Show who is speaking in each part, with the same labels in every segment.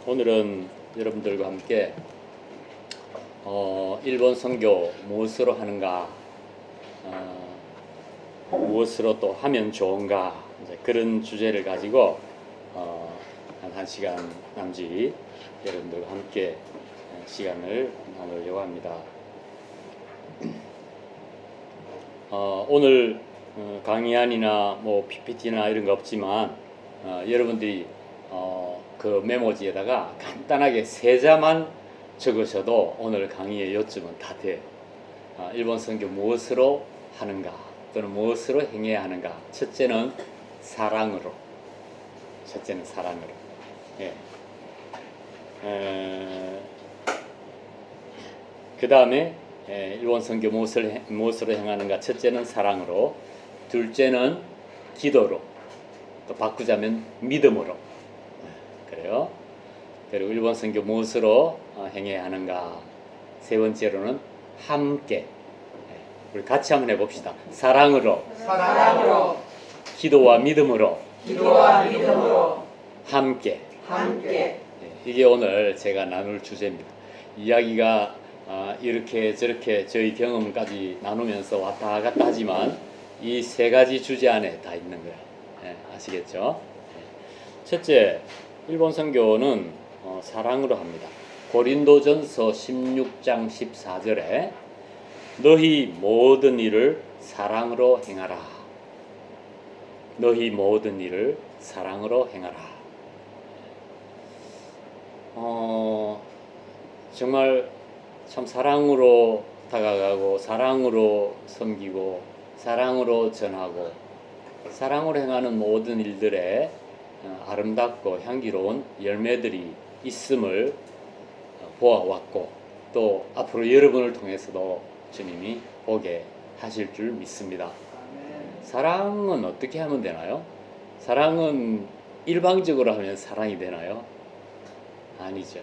Speaker 1: 오늘은 여러분들과 함께 일본 선교 무엇으로 하는가, 무엇으로 또 하면 좋은가, 이제 그런 주제를 가지고 한 시간 남짓 여러분들과 함께 시간을 나누려고 합니다. 오늘 강의안이나 뭐 PPT나 이런 거 없지만 여러분들이 그 메모지에다가 간단하게 세 자만 적으셔도 오늘 강의의 요점은 다 돼요. 일본 선교 무엇으로 하는가 또는 무엇으로 행해야 하는가. 첫째는 사랑으로. 예. 그 다음에 일본 선교 무엇으로 행하는가. 첫째는 사랑으로, 둘째는 기도로, 또 바꾸자면 믿음으로. 그래요. 그리고 일본 선교 무엇으로 행해야 하는가. 세 번째로는 함께. 우리 같이 한번 해봅시다. 사랑으로, 기도와 믿음으로, 함께. 이게 오늘 제가 나눌 주제입니다. 이야기가 이렇게 저렇게 저희 경험까지 나누면서 왔다 갔다 하지만 이 세 가지 주제 안에 다 있는 거예요. 아시겠죠? 첫째, 일본 선교는 사랑으로 합니다. 고린도전서 16장 14절에 너희 모든 일을 사랑으로 행하라. 너희 모든 일을 사랑으로 행하라. 정말 참 사랑으로 다가가고 사랑으로 섬기고 사랑으로 전하고 사랑으로 행하는 모든 일들에 아름답고 향기로운 열매들이 있음을 보아왔고 또 앞으로 여러분을 통해서도 주님이 보게 하실 줄 믿습니다. 사랑은 어떻게 하면 되나요? 사랑은 일방적으로 하면 사랑이 되나요? 아니죠.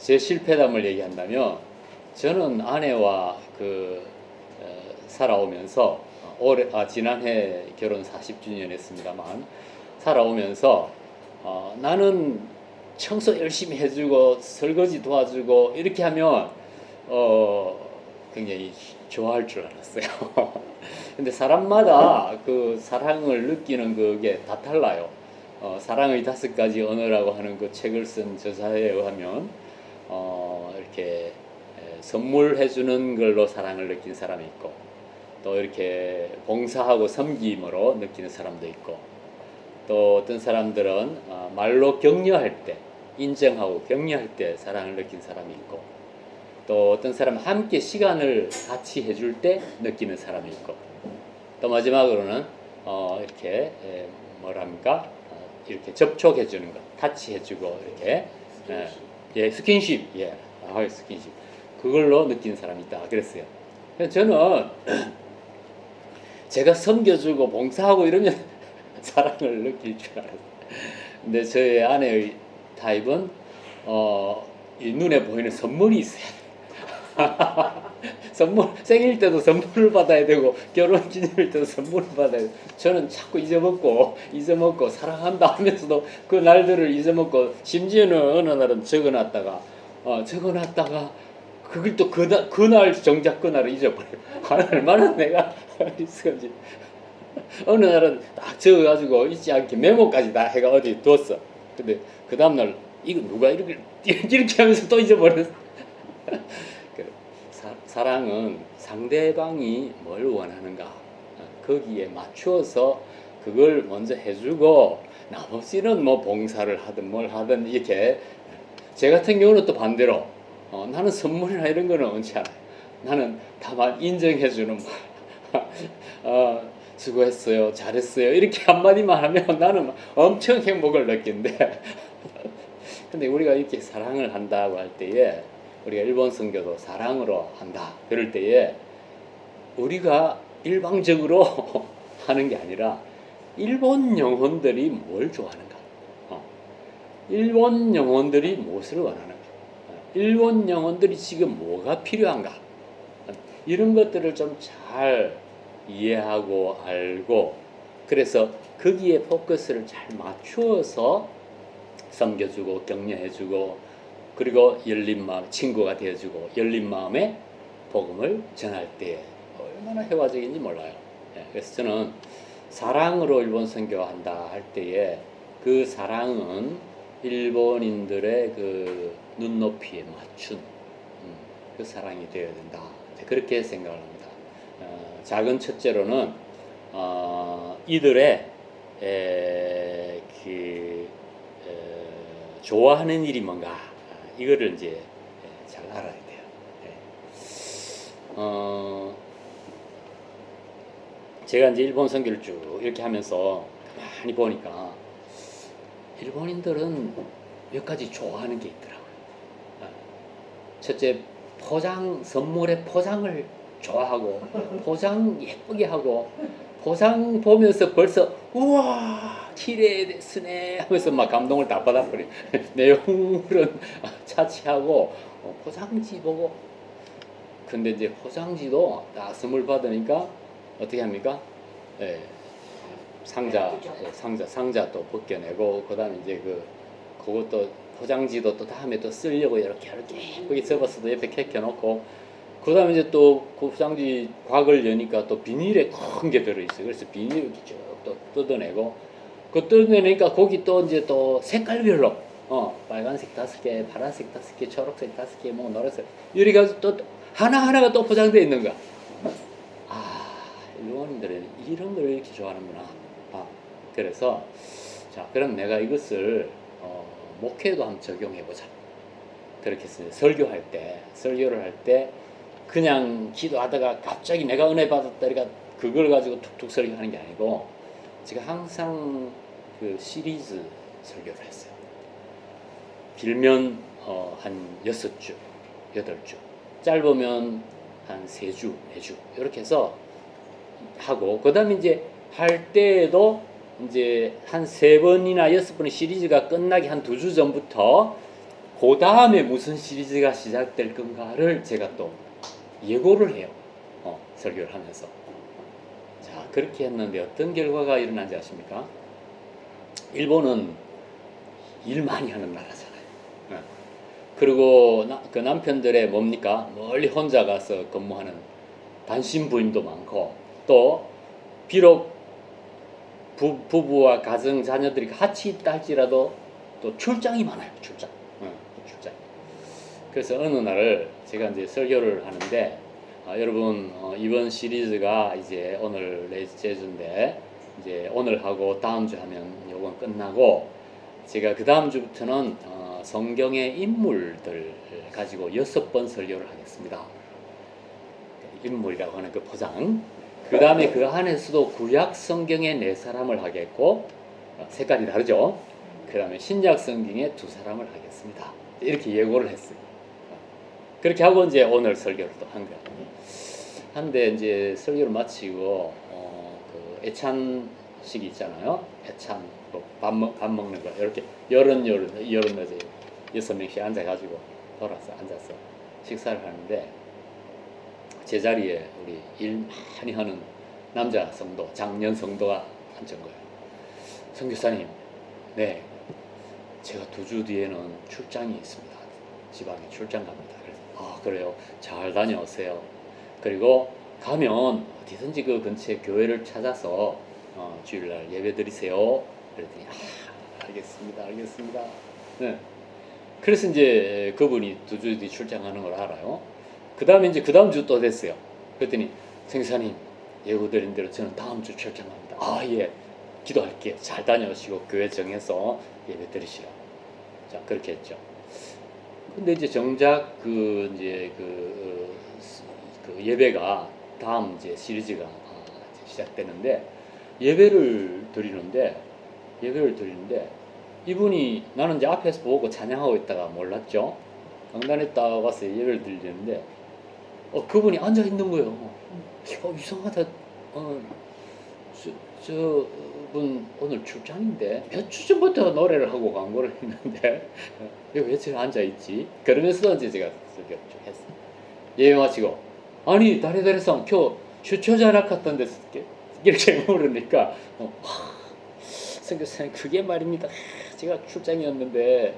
Speaker 1: 제 실패담을 얘기한다면 저는 아내와 살아오면서 지난해 결혼 40주년 했습니다만 살아오면서 나는 청소 열심히 해주고 설거지 도와주고 이렇게 하면 굉장히 좋아할 줄 알았어요. 근데 사람마다 그 사랑을 느끼는 그게 다 달라요. 사랑의 5가지 언어라고 하는 그 책을 쓴 저자에 의하면 이렇게 선물해주는 걸로 사랑을 느끼는 사람이 있고 또 이렇게 봉사하고 섬김으로 느끼는 사람도 있고 또 어떤 사람들은 말로 격려할 때 인정하고 격려할 때 사랑을 느끼는 사람이 있고 또 어떤 사람은 함께 시간을 같이 해줄 때 느끼는 사람이 있고 또 마지막으로는 이렇게 이렇게 접촉해 주는 것, 타치해 주고 이렇게 스킨십, 스킨십 그걸로 느끼는 사람이 있다 그랬어요. 저는 제가 섬겨주고 봉사하고 이러면 사랑을 느낄 줄 알았어요. 근데 저희 아내의 타입은 이 눈에 보이는 선물이 있어요. 생일 때도 선물을 받아야 되고 결혼 기념일 때도 선물을 받아야 되고 저는 자꾸 잊어먹고 사랑한다 하면서도 그 날들을 잊어먹고 심지어는 어느 날은 적어놨다가 그걸 또 그날 정작 그날을 잊어버려요. 얼마나 내가 있었는지. 어느 날은 딱 적어가지고 잊지 않게 메모까지 다 해가 어디 뒀어. 근데 그 다음날 이거 누가 이렇게 하면서 또 잊어버렸어. 사랑은 상대방이 뭘 원하는가 거기에 맞추어서 그걸 먼저 해주고 나머지는 뭐 봉사를 하든 뭘 하든 이렇게. 제 같은 경우는 또 반대로 나는 선물이나 이런 거는 원치 않아요. 나는 다만 인정해주는 수고했어요, 잘했어요 이렇게 한마디만 하면 나는 엄청 행복을 느끼는데 근데 우리가 이렇게 사랑을 한다고 할 때에 우리가 일본 선교도 사랑으로 한다 그럴 때에 우리가 일방적으로 하는 게 아니라 일본 영혼들이 뭘 좋아하는가, 일본 영혼들이 무엇을 원하는가, 일본 영혼들이 지금 뭐가 필요한가 이런 것들을 좀 잘 이해하고 알고 그래서 거기에 포커스를 잘 맞추어서 섬겨주고 격려해주고 그리고 열린 마음 친구가 되어주고 열린 마음에 복음을 전할 때 얼마나 효과적인지 몰라요. 그래서 저는 사랑으로 일본 선교한다 할 때에 그 사랑은 일본인들의 그 눈높이에 맞춘 그 사랑이 되어야 된다. 그렇게 생각을 합니다. 작은 첫째로는 이들의 좋아하는 일이 뭔가 이거를 이제 잘 알아야 돼요. 제가 이제 일본 선교를 쭉 이렇게 하면서 많이 보니까 일본인들은 몇 가지 좋아하는 게 있더라고요. 첫째, 선물의 포장을 좋아하고, 포장 예쁘게 하고, 포장 보면서 벌써, 우와, 기레 데스네 하면서 막 감동을 다 받아버려요. 내용물은 차치하고, 포장지 보고. 근데 이제 포장지도 딱 선물 받으니까 어떻게 합니까? 상자 또 벗겨내고, 그 다음에 이제 그것도 포장지도 또 다음에 또 쓰려고 이렇게 예쁘게 접어서도 옆에 켜놓고, 그 다음에 이제 또 그 포장지 곽을 여니까 또 비닐에 큰 게 들어있어요. 그래서 비닐을 이렇게 쭉 또 뜯어내고, 그 뜯어내니까 거기 또 이제 또 색깔별로, 빨간색 5개, 파란색 5개, 초록색 5개, 뭐 노란색, 이렇게 가지고 또 하나하나가 또 포장되어 있는 거야. 일본인들은 이런 걸 이렇게 좋아하는구나. 그래서 자, 그럼 내가 이것을 목회도 한번 적용해보자. 그렇게 해서 설교를 할 때 그냥 기도하다가 갑자기 내가 은혜 받았다 그러니까 그걸 가지고 툭툭 설교하는 게 아니고 제가 항상 그 시리즈 설교를 했어요. 길면 한 6주, 8주, 짧으면 한 3주, 4주 이렇게 해서 하고, 그 다음에 이제 할 때에도 이제 한 3번이나 6번의 시리즈가 끝나기 한 2주 전부터 그 다음에 무슨 시리즈가 시작될 건가를 제가 또 예고를 해요. 설교를 하면서. 자, 그렇게 했는데 어떤 결과가 일어난지 아십니까? 일본은 일 많이 하는 나라잖아요. 그리고 그 남편들의 뭡니까? 멀리 혼자 가서 근무하는 단신 부인도 많고, 또 비록 부부와 가정 자녀들이 같이 있다 할지라도 또 출장이 많아요. 출장. 그래서 어느 날을 제가 이제 설교를 하는데 여러분 이번 시리즈가 이제 오늘 넷째 주인데 이제 오늘 하고 다음 주 하면 요건 끝나고, 제가 그 다음 주부터는 성경의 인물들 가지고 6번 설교를 하겠습니다. 인물이라고 하는 그 포장. 그 다음에 그 안에서도 구약 성경의 4사람을 하겠고, 색깔이 다르죠. 그 다음에 신약 성경의 2사람을 하겠습니다. 이렇게 예고를 했어요. 그렇게 하고 이제 오늘 설교를 또 한 거야. 한데 이제 설교를 마치고 그 애찬식이 있잖아요. 애찬 밥 먹는 거 이렇게 여러 6명씩 앉아가지고 돌아서 앉아서 식사를 하는데, 제자리에 우리 일 많이 하는 남자 성도, 장년 성도가 앉은 거예요. 선교사님, 네, 제가 2주 뒤에는 출장이 있습니다. 지방에 출장 갑니다. 그래서 그래요. 잘 다녀오세요. 그리고 가면 어디든지 그 근처에 교회를 찾아서 주일날 예배 드리세요. 그랬더니 알겠습니다. 네. 그래서 이제 그분이 2주 뒤 출장하는 걸 알아요. 그 다음에 이제 그 다음 주 또 됐어요. 그랬더니 선교사님, 예고드린 대로 저는 다음 주 출장합니다. 예, 기도할게요. 잘 다녀오시고 교회 정해서 예배 드리시라. 자, 그렇게 했죠. 근데 이제 정작 그 예배가 다음 이제 시리즈가 시작되는데 예배를 드리는데 이분이, 나는 이제 앞에서 보고 찬양하고 있다가 몰랐죠. 강단에 딱 와서 예배를 드리는데 그분이 앉아 있는 거예요. 이상하다. 저분 오늘 출장인데 몇 주 전부터 노래를 하고 광고를 했는데 왜 저기 앉아 있지? 그러면서 이제 제가 쭉 했어요. 예배 마치고, 아니 다리다리상 큐 슈처자락 같던데 이렇게 물으니까 선교사님 그게 말입니다. 제가 출장이었는데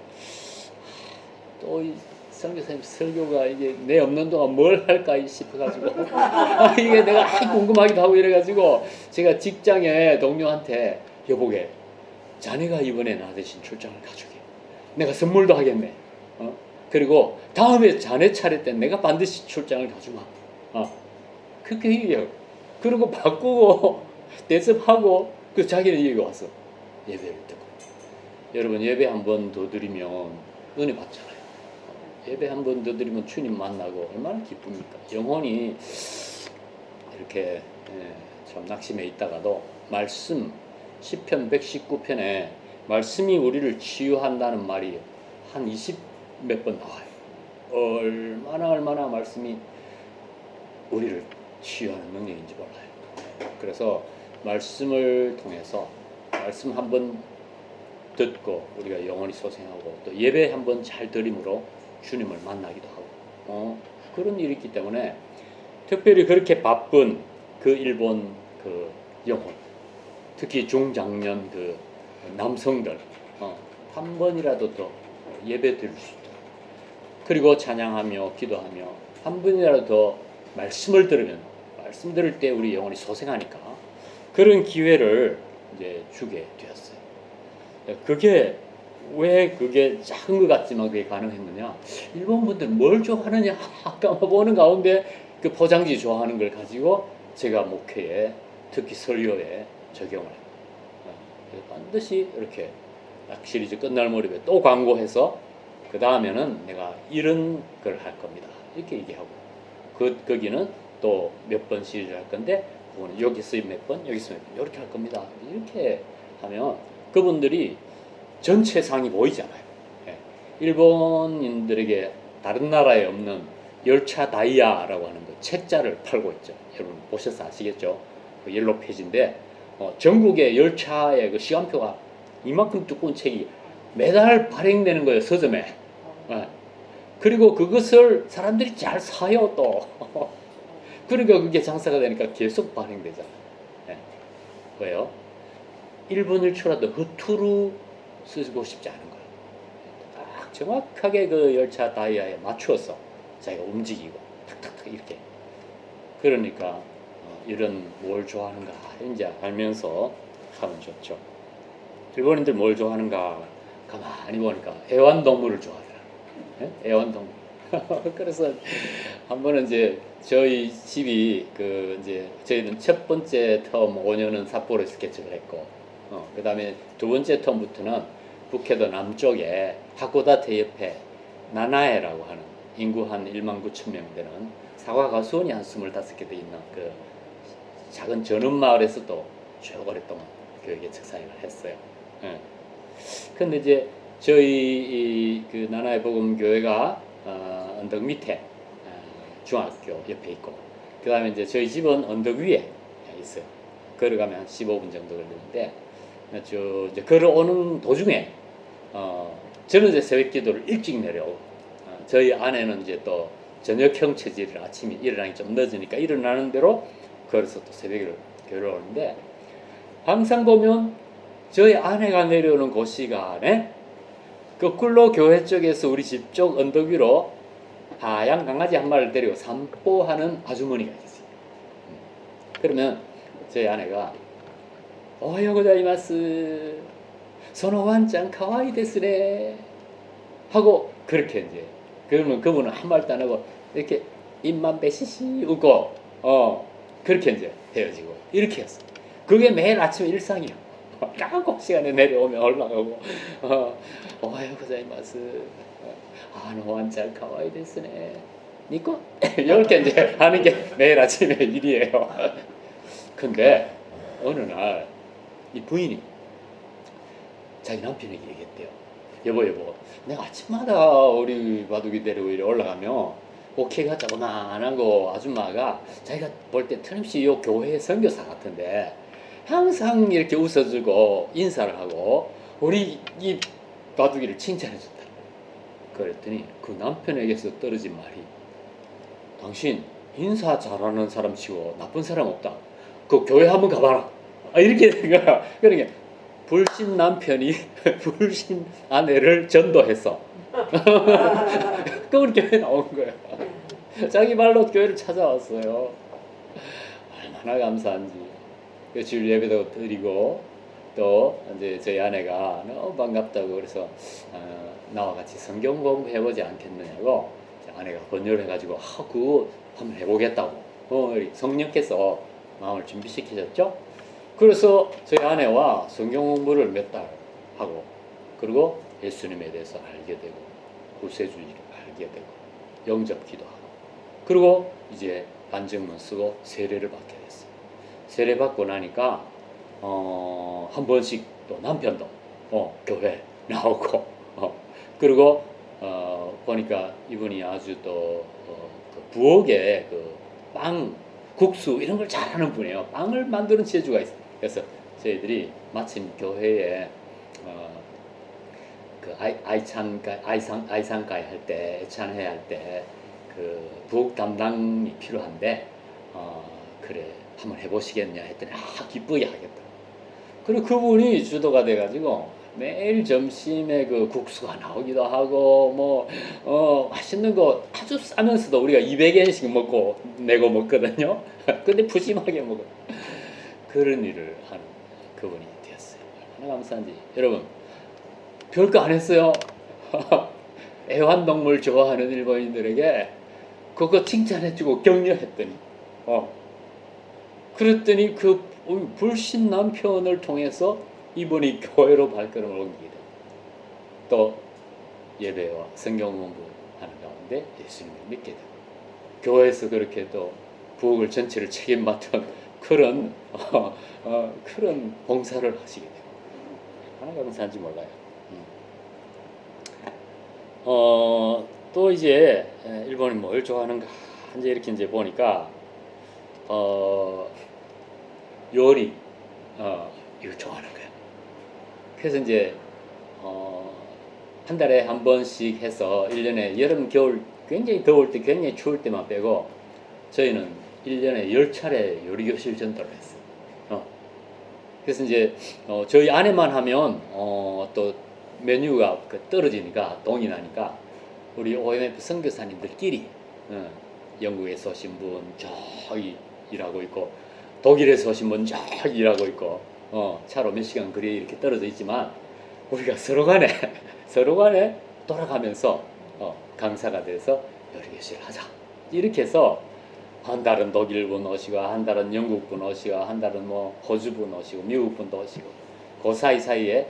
Speaker 1: 또 이 선교사님 설교가 이게 내 없는 동안 뭘 할까 싶어가지고 이게 내가 궁금하기도 하고 이래가지고 제가 직장에 동료한테 여보게 자네가 이번에 나 대신 출장을 가주게. 내가 선물도 하겠네. 그리고 다음에 자네 차례 때 내가 반드시 출장을 가주마. 그렇게 얘기해요. 그리고 바꾸고 대접하고 그 자기는 여기 와서 예배를 듣고. 여러분 예배 한 번 더 드리면 은혜 받잖아요. 예배 한 번 더 드리면 주님 만나고 얼마나 기쁩니까? 영혼이 이렇게 참 낙심해 있다가도 말씀 시편 119편에 말씀이 우리를 치유한다는 말이 한 20 몇 번 나와요. 얼마나 말씀이 우리를 치유하는 능력인지 몰라요. 그래서 말씀을 통해서 말씀 한번 듣고 우리가 영원히 소생하고 또 예배 한번 잘 드림으로 주님을 만나기도 하고 그런 일이 있기 때문에 특별히 그렇게 바쁜 그 일본 그 영혼 특히 중장년 그 남성들 한 번이라도 더 예배 드릴 수 있도록 그리고 찬양하며 기도하며 한 번이라도 더 말씀을 들으면 말씀 들을 때 우리 영혼이 소생하니까 그런 기회를 이제 주게 되었어요. 그게 왜 그게 작은 것 같지만 그게 가능했느냐? 일본 분들 뭘 좋아하느냐? 아까 보는 가운데 그 포장지 좋아하는 걸 가지고 제가 목회에 특히 설교에 적용을 해요. 반드시 이렇게 딱 시리즈 끝날 무렵에 또 광고해서 그 다음에는 내가 이런 걸 할 겁니다. 이렇게 얘기하고 거기는 또 몇 번 시리즈 할 건데 그거는 여기서 몇 번, 여기서 몇 번 이렇게 할 겁니다. 이렇게 하면 그분들이 전체 상이 보이잖아요. 일본인들에게 다른 나라에 없는 열차 다이아라고 하는 그 책자를 팔고 있죠. 여러분 보셔서 아시겠죠? 그 옐로 페이지인데 전국의 열차의 그 시간표가 이만큼 두꺼운 책이 매달 발행되는 거예요. 서점에. 그리고 그것을 사람들이 잘 사요 또. 그러니까 그게 장사가 되니까 계속 발행되잖아요. 왜요? 일본일초라도 허투루 쓰고 싶지 않은 거예요. 딱 정확하게 그 열차 다이아에 맞추어서 자기가 움직이고 탁탁탁 이렇게. 그러니까 이런 뭘 좋아하는가 이제 알면서 하면 좋죠. 일본인들 뭘 좋아하는가 가만히 보니까 애완동물을 좋아하더라. 애완동물. 그래서 한 번은 이제 저희 집이 그 이제 저희는 첫 번째 텀 5년은 삿포로에서 개척을 했고, 그 다음에 두 번째 텀부터는 북해도 남쪽에 하코다테 옆에 나나에라고 하는 인구 한 1만 9천 명 되는 사과 가수원이 한 25개 돼 있는 그 작은 전원 마을에서 또 쭉 오랫동안 교육의 책사역을 했어요. 근데 이제 저희 그 나나의 복음 교회가 언덕 밑에 중학교 옆에 있고, 그 다음에 이제 저희 집은 언덕 위에 있어요. 걸어가면 한 15분 정도 걸리는데, 이제 걸어오는 도중에 저는 이제 새벽 기도를 일찍 내려오고, 저희 아내는 이제 또 저녁형 체질을 아침에 일어나기 좀 늦으니까 일어나는 대로 걸어서 또 새벽을 교회를 오는데, 항상 보면 저희 아내가 내려오는 그 시간에 거꾸로 교회 쪽에서 우리 집 쪽 언덕 위로 하얀 강아지 한 마리를 데리고 산보하는 아주머니가 있어요. 그러면 저희 아내가 오하요 고자이마스 소노 완짱 카와이 데스네 하고 그렇게 이제 그러면 그분은 한 말도 안 하고 이렇게 입만 베시시 웃고 그렇게 이제 헤어지고 이렇게 했어. 그게 매일 아침 일상이야. 깜고 시간에 내려오면 올라가고 오하요 고자이마스 노 완짱 카와이 데스네 니코 이렇게 이제 하는 게 매일 아침에 일이에요. 근데 어느 날 이 부인이 자기 남편에게 얘기했대요. 여보 내가 아침마다 우리 바둑이 데리고 이리 올라가면 오케이가 조그만한 거 아줌마가 자기가 볼 때 틀림없이 요 교회 선교사 같은데 항상 이렇게 웃어주고 인사를 하고 우리 이 바둑이를 칭찬해준다. 그랬더니 그 남편에게서 떨어진 말이 당신 인사 잘하는 사람 치고 나쁜 사람 없다. 그 교회 한번 가봐라. 이렇게 된 거야. 그러니까 불신 남편이 불신 아내를 전도했어. 그걸 교회 나온 거야. 자기 말로 교회를 찾아왔어요. 얼마나 감사한지. 주일 예배도 드리고 또 이제 저희 아내가 너무 반갑다고 그래서 나와 같이 성경 공부해보지 않겠느냐고 아내가 권유를 해가지고 그거 한번 해보겠다고 성령께서 마음을 준비시키셨죠. 그래서 저희 아내와 성경 공부를 몇 달 하고 그리고 예수님에 대해서 알게 되고 구세주의를 알게 되고 영접 기도하고 그리고 이제 반증문 쓰고 세례를 받게 됐어요. 세례 받고 나니까 한 번씩 또 남편도 교회 나오고 그리고 보니까 이분이 아주 또 그 부엌에 그 빵, 국수 이런 걸 잘하는 분이에요. 빵을 만드는 재주가 있어요. 그래서 저희들이 마침 교회에 그 아이상가에 할 때, 애찬회 할 때 그 부엌 담당이 필요한데 그래 한번 해보시겠냐 했더니 기쁘게 하겠다. 그리고 그분이 주도가 돼가지고 매일 점심에 그 국수가 나오기도 하고 맛있는 거 아주 싸면서도 우리가 200엔씩 내고 먹거든요. 근데 푸짐하게 먹어. 그런 일을 하는 그분이 되었어요. 얼마나 감사한지. 여러분 별거 안 했어요. 애완동물 좋아하는 일본인들에게 그거 칭찬해주고 격려했더니 그랬더니 그 불신 남편을 통해서 이분이 교회로 발걸음을 옮기게 돼요. 또 예배와 성경 공부하는 가운데 예수님을 믿게 되고 교회에서 그렇게 또 부엌을 전체를 책임 맡은 그런 그런 봉사를 하시게 되고 하나가 감사한지 몰라요. 또 이제 일본이 뭘 좋아하는가 이제 이렇게 이제 보니까 요리 이거 좋아하는 거야. 그래서 이제 한 달에 한 번씩 해서 1년에 여름 겨울 굉장히 더울 때 굉장히 추울 때만 빼고 저희는 1년에 10차례 요리교실 전도를 했어요. 그래서 이제 저희 아내만 하면 또 메뉴가 떨어지니까 동이 나니까 우리 OMF 선교사님들끼리 영국에서 오신 분 저기 일하고 있고 독일에서 오신 분 저기 일하고 있고 차로 몇 시간 거리에 이렇게 떨어져 있지만 우리가 서로 간에 돌아가면서 강사가 돼서 요리교실을 하자 이렇게 해서 한 달은 독일분 오시고 한 달은 영국분 오시고 한 달은 호주분 오시고 미국분도 오시고 그 사이사이에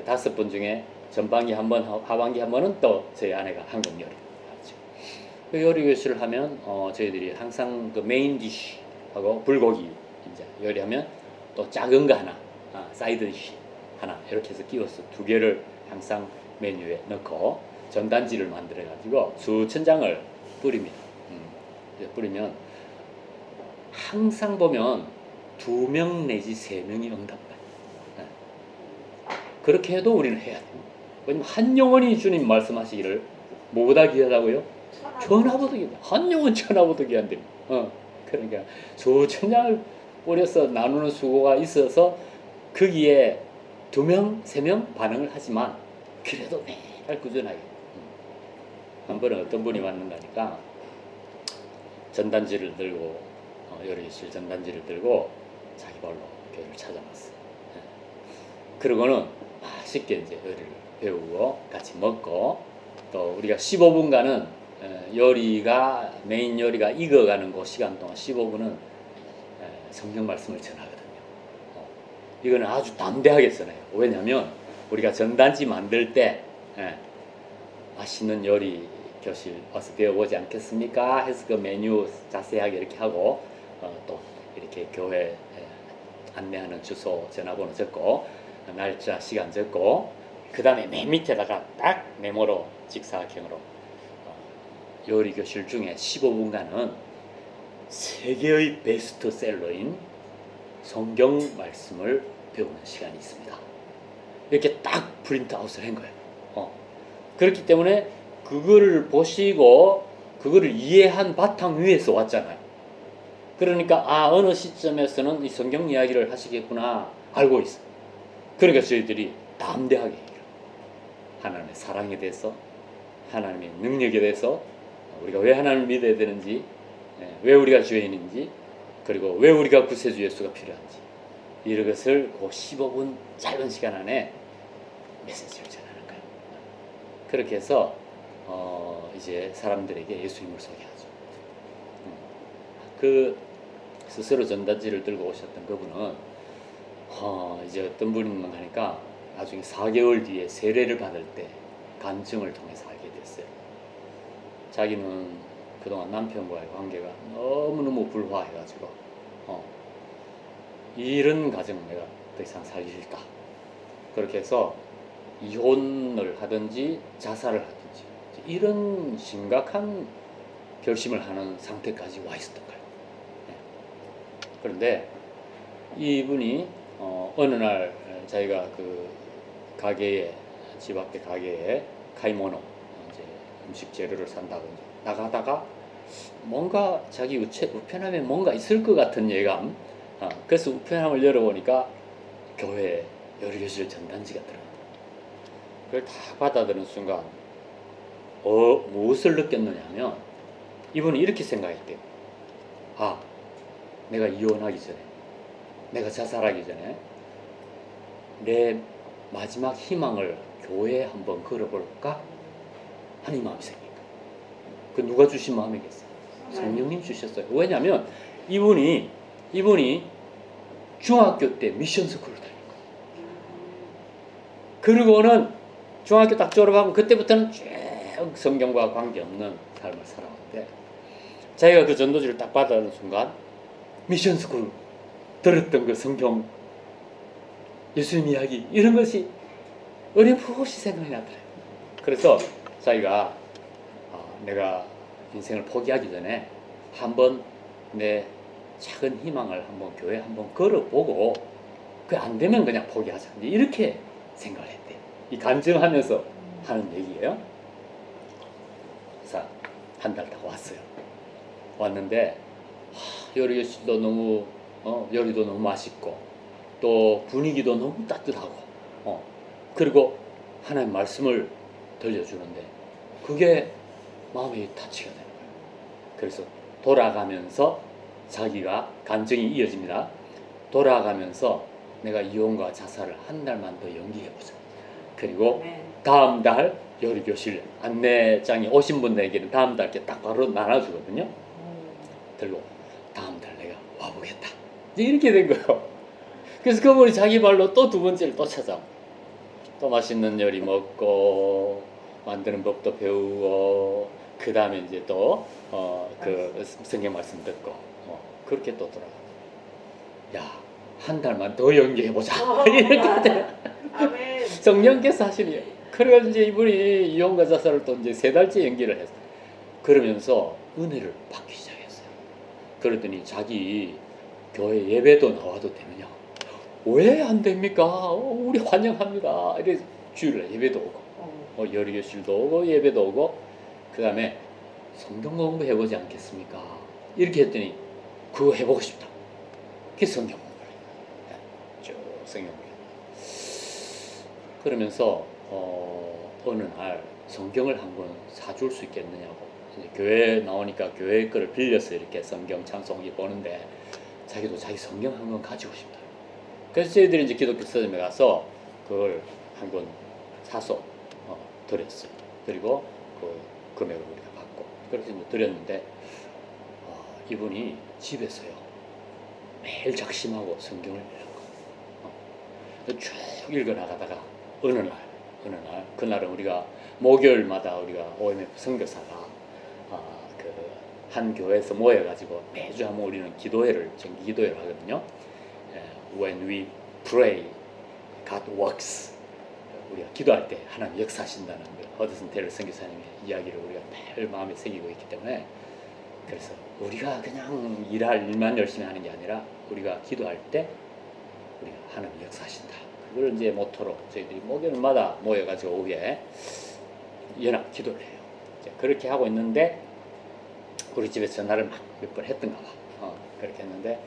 Speaker 1: 5분 중에 전반기 한 번, 하반기 한 번은 또 저희 아내가 한국 요리 하죠. 그 요리 교실을 하면 저희들이 항상 그 메인 디쉬하고 불고기 이제 요리하면 또 작은 거 하나, 사이드 디쉬 하나 이렇게 해서 끼워서 2개를 항상 메뉴에 넣고 전단지를 만들어 가지고 수천 장을 뿌립니다. 뿌리면 항상 보면 2명 내지 3명이 응답해요. 그렇게 해도 우리는 해야 돼요. 왜냐면 한 영혼이 주님 말씀하시기를 뭐보다 귀하다고요? 천하보다 귀하다. 한 영혼 천하보다 귀한데. 그러니까 수천 장을 뿌려서 나누는 수고가 있어서 거기에 2명, 3명 반응을 하지만 그래도 매일 꾸준하게. 한 번은 어떤 분이 왔는가니까 전단지를 들고 요리실 전단지를 들고 자기 발로 교회를 찾아왔어요. 그러고는 맛있게 이제 요리를 배우고 같이 먹고 또 우리가 15분간은 요리가 메인 요리가 익어가는 그 시간 동안 15분은 성경 말씀을 전하거든요. 이거는 아주 담대하게 전해요. 왜냐하면 우리가 전단지 만들 때 맛있는 요리 교실 와서 배워보지 않겠습니까? 해서 그 메뉴 자세하게 이렇게 하고 또 이렇게 교회 안내하는 주소 전화번호 적고 날짜 시간 적고 그 다음에 맨 밑에다가 딱 메모로 직사각형으로 요리 교실 중에 15분간은 세계의 베스트셀러인 성경 말씀을 배우는 시간이 있습니다. 이렇게 딱 프린트아웃을 한 거예요. 그렇기 때문에 그거를 보시고 그거를 이해한 바탕 위에서 왔잖아요. 그러니까 어느 시점에서는 이 성경 이야기를 하시겠구나 알고 있어요. 그러니까 저희들이 담대하게 얘기해요. 하나님의 사랑에 대해서, 하나님의 능력에 대해서, 우리가 왜 하나님을 믿어야 되는지, 왜 우리가 죄인인지, 그리고 왜 우리가 구세주 예수가 필요한지, 이런 것을 그 15분 짧은 시간 안에 메시지를 전하는 거예요. 그렇게 해서 이제 사람들에게 예수님을 소개하죠. 그 스스로 전단지를 들고 오셨던 그분은 이제 어떤 분인가 하니까 나중에 4개월 뒤에 세례를 받을 때 간증을 통해서 알게 됐어요. 자기는 그동안 남편과의 관계가 너무너무 불화해가지고 이런 가정 내가 더 이상 살기 싫다. 그렇게 해서 이혼을 하든지 자살을 하든지 이런 심각한 결심을 하는 상태까지 와 있었던 거예요. 그런데 이분이 어느 날 자기가 그 가게에, 집 앞에 가게에 카이모노 이제 음식 재료를 산다고 이제 나가다가 뭔가 자기 우편함에 뭔가 있을 것 같은 예감. 그래서 우편함을 열어보니까 교회 요리교실 전단지가 들어갔다. 그걸 다 받아들은 순간 무엇을 느꼈느냐면 이분이 이렇게 생각했대요. 내가 이혼하기 전에, 내가 자살하기 전에 내 마지막 희망을 교회에 한번 걸어볼까 하는 마음이 생긴 거예요. 그 누가 주신 마음이겠어요? 성령님 주셨어요. 왜냐하면 이분이 중학교 때 미션 스쿨을 다닌 거예요. 그리고는 중학교 딱 졸업하고 그때부터는 쭉 성경과 관계없는 삶을 살아왔는데 자기가 그 전도지를 딱 받아는 순간 미션 스쿨 들었던 그 성경, 예수님 이야기 이런 것이 어렴풋이 생각이 나더라고요. 그래서 자기가 내가 인생을 포기하기 전에 한번 내 작은 희망을 한번 교회에 한번 걸어보고 그 안 되면 그냥 포기하자. 이렇게 생각을 했대요. 이 간증하면서 하는 얘기예요. 그래서 한 달 딱 왔어요. 왔는데 요리교실도 너무 요리도 너무 맛있고 또 분위기도 너무 따뜻하고 그리고 하나님 말씀을 들려주는데 그게 마음이 타치가 되는 거예요. 그래서 돌아가면서 자기가 간증이 이어집니다. 돌아가면서 내가 이혼과 자살을 한 달만 더 연기해보자. 그리고 다음 달 요리교실 안내장이 오신 분들에게는 다음 달께 딱 바로 나눠주거든요. 들고 다음 달 내가 와보겠다. 이렇게 된 거예요. 그래서 그분이 자기 발로 또 두 번째를 또 찾아. 또 맛있는 요리 먹고 만드는 법도 배우고 그 다음에 이제 또 그 성경 말씀 듣고 그렇게 또 돌아가. 한 달만 더 연기해보자. 이렇게 돼. 성령께서 하시니. 그래가지고 이제 이분이 이혼과 자살을 또 이제 3달째 연기를 했어요. 그러면서 은혜를 받기 시작했어요. 그러더니 자기 교회 예배도 나와도 되느냐? 왜 안 됩니까? 우리 환영합니다. 이래 주일날 예배도 오고, 요리교실도 오고, 예배도 오고, 그 다음에 성경 공부해보지 않겠습니까? 이렇게 했더니 그거 해보고 싶다. 그게 성경 공부를 해요. 쭉 성경 공부. 그러면서 어느 날 성경을 한권 사줄 수 있겠느냐고. 이제 교회 나오니까 교회 거를 빌려서 이렇게 성경 찬송이 보는데 자기도 자기 성경 한 권 가지고 싶다. 그래서 저희들이 이제 기독교 서점에 가서 그걸 한 권 사서 드렸어요. 그리고 그 금액을 우리가 받고 그래서 이제 드렸는데 이분이 집에서요 매일 작심하고 성경을 읽고 쭉 읽어 나가다가 어느 날 그날은 우리가 목요일마다 우리가 OMF 선교사가 그 한 교회에서 모여가지고 매주 한번 우리는 기도회를 정기 기도회를 하거든요. When we pray, God works. 우리가 기도할 때 하나님 역사하신다는 그 허드슨 테일러 선교사님의 이야기를 우리가 매일 마음에 새기고 있기 때문에 그래서 우리가 그냥 일할 일만 열심히 하는 게 아니라 우리가 기도할 때 우리가 하나님 역사하신다. 그걸 이제 모토로 저희들이 목요일마다 모여가지고 오후에 연합 기도를 해요. 이제 그렇게 하고 있는데 우리 집에 전화를 막 몇 번 했던가 봐. 그렇게 했는데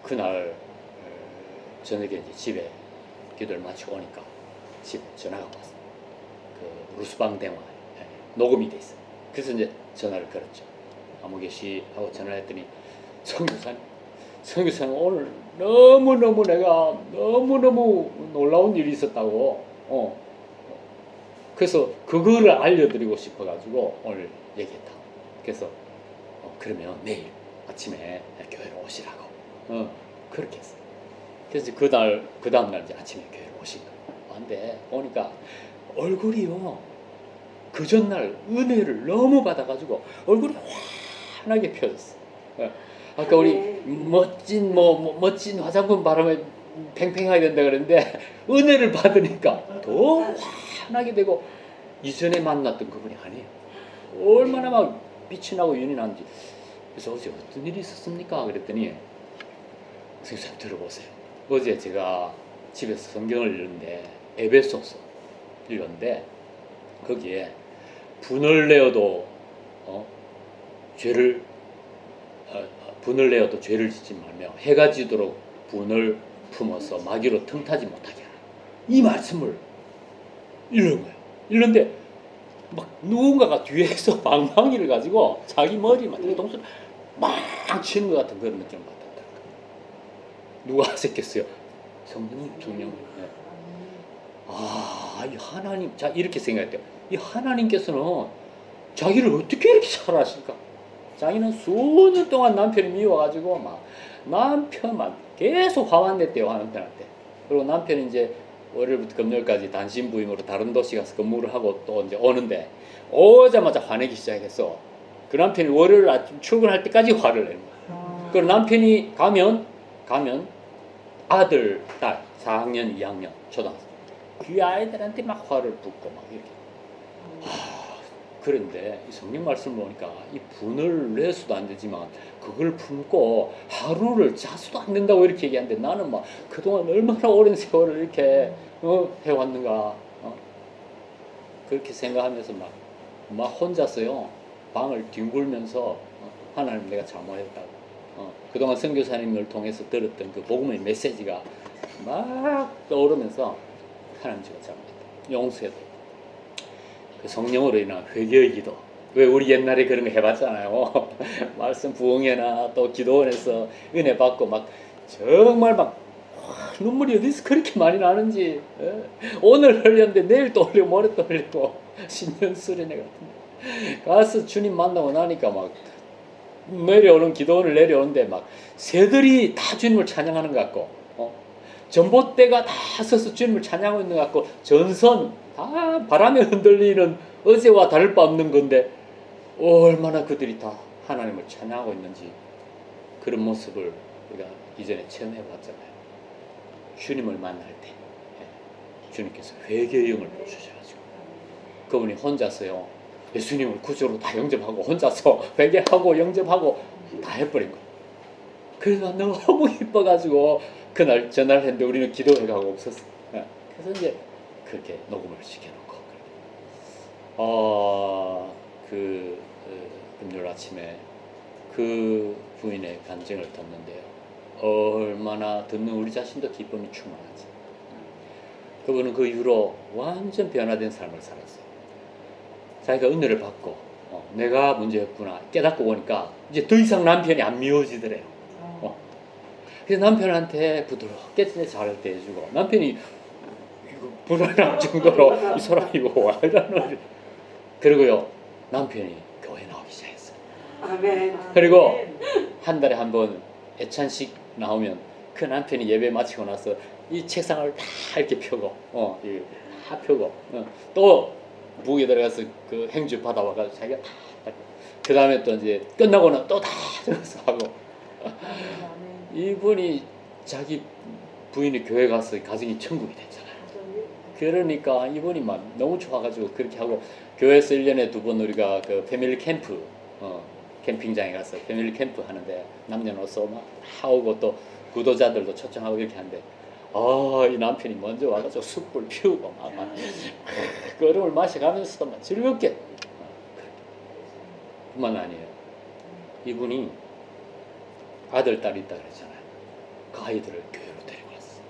Speaker 1: 그날 저녁에 이제 집에 기도를 마치고 오니까 집에 전화가 왔어요. 그 루스방 대화 녹음이 돼 있어요. 그래서 이제 전화를 걸었죠. 아무 계시 하고 전화를 했더니 선교사님 오늘 너무너무 내가 너무너무 놀라운 일이 있었다고 그래서 그거를 알려드리고 싶어가지고 오늘 얘기했다. 그래서 그러면 내일 아침에 교회로 오시라고 그렇게 했어요. 그래서 그 다음날 이제 아침에 교회로 오신 거예요. 근데 오니까 얼굴이요 그 전날 은혜를 너무 받아가지고 얼굴이 환하게 펴졌어. 아까 우리 멋진 화장품 바르면 팽팽하게 된다 그랬는데 은혜를 받으니까 더 환하게 되고 이전에 만났던 그분이 아니에요. 얼마나 막 빛이 나고 윤이 나는지. 그래서 어제 어떤 일이 있었습니까? 그랬더니 선생님 들어보세요. 어제 제가 집에서 성경을 읽는데 에베소서 읽었는데 거기에 분을 내어도 죄를 짓지 말며 해가 지도록 분을 품어서 마귀로 틈타지 못하게 하라. 이 말씀을 읽는 거예요. 읽는데 막 누군가가 뒤에서 방망이를 가지고 자기 머리만 동수를 막 치는 것 같은 그런 느낌을 받았다. 누가 하셨겠어요? 성령. 네. 이 하나님, 자 이렇게 생각했대요. 이 하나님께서는 자기를 어떻게 이렇게 잘 아실까? 자기는 수년 동안 남편이 미워가지고 막 남편만 계속 화만 냈대요. 남편한테. 그리고 남편이 이제 월요일부터 금요일까지 단신 부임으로 다른 도시 가서 근무를 하고 또 이제 오는데 오자마자 화내기 시작했어. 그 남편이 월요일 아침 출근할 때까지 화를 내는 거야. 그리고 남편이 가면 아들, 딸 4학년, 2학년 초등학생 그 아이들한테 막 화를 붓고 막 이렇게. 그런데 이 성경 말씀을 보니까 이 분을 내서도 안 되지만 그걸 품고 하루를 자수도 안 된다고 이렇게 얘기하는데 나는 막 그동안 얼마나 오랜 세월을 이렇게 해왔는가 그렇게 생각하면서 막 혼자서요 방을 뒹굴면서 하나님 내가 잘못했다고 그동안 선교사님을 통해서 들었던 그 복음의 메시지가 막 떠오르면서 하나님 제가 잘못했다 용서해도 그 성령으로 인한 회개의 기도. 왜 우리 옛날에 그런 거 해봤잖아요. 말씀 부흥회나 또 기도원에서 은혜 받고 막 정말 막 눈물이 어디서 그렇게 많이 나는지 오늘 흘렸는데 내일 또 흘리고 모레 또 흘리고 신년 수련회 같은데 가서 주님 만나고 나니까 막 내려오는 기도원을 내려오는데 막 새들이 다 주님을 찬양하는 것 같고 전봇대가 다 서서 주님을 찬양하고 있는 것 같고 전선 다 바람에 흔들리는 어제와 다를 바 없는 건데 얼마나 그들이 다 하나님을 찬양하고 있는지 그런 모습을 우리가 이전에 체험해 봤잖아요. 주님을 만날 때 주님께서 회개의 영을 주셔가지고 그분이 혼자서요 예수님을 구주로 다 영접하고 혼자서 회개하고 영접하고 다 해버린 거예요. 그래서 너무 기뻐가지고 그날 전화를 했는데 우리는 기도회 가고 없었어. 그래서 이제 그렇게 녹음을 시켜놓고 금요일 아침에 그 부인의 간증을 듣는데요. 얼마나 듣는 우리 자신도 기쁨이 충만하지. 그분은 그 이후로 완전 변화된 삶을 살았어요. 자기가 은혜를 받고 내가 문제였구나 깨닫고 보니까 이제 더 이상 남편이 안 미워지더래요. 그래서 남편한테 부드럽게 잘 대해주고 남편이 불안할 정도로 이 사람이 이거 와 이러는 그리고요 남편이 교회 나오기 시작했어요.
Speaker 2: 아멘.
Speaker 1: 그리고 한 달에 한 번 애찬식 나오면 그 남편이 예배 마치고 나서 이 책상을 다 이렇게 펴고 다 펴고 또 부엌에 들어가서 그 행주 받아와가지고 자기가 그 다음에 또 이제 끝나고는 또 다 들어서 하고 이분이 자기 부인이 교회 가서 가정이 천국이 됐잖아요. 그러니까 이분이 막 너무 좋아가지고 그렇게 하고 교회에서 1년에 2번 우리가 그 패밀리 캠프 캠핑장에 가서 패밀리 캠프 하는데 남녀노소 막 하고 또 구도자들도 초청하고 이렇게 하는데 이 남편이 먼저 와가지고 숯불 피우고 막 그 얼음을 마셔가면서 막 즐겁게 뿐만 아니에요. 이분이 아들, 딸이 있다 그랬잖아요. 그 아이들을 교회로 데리고 왔어요.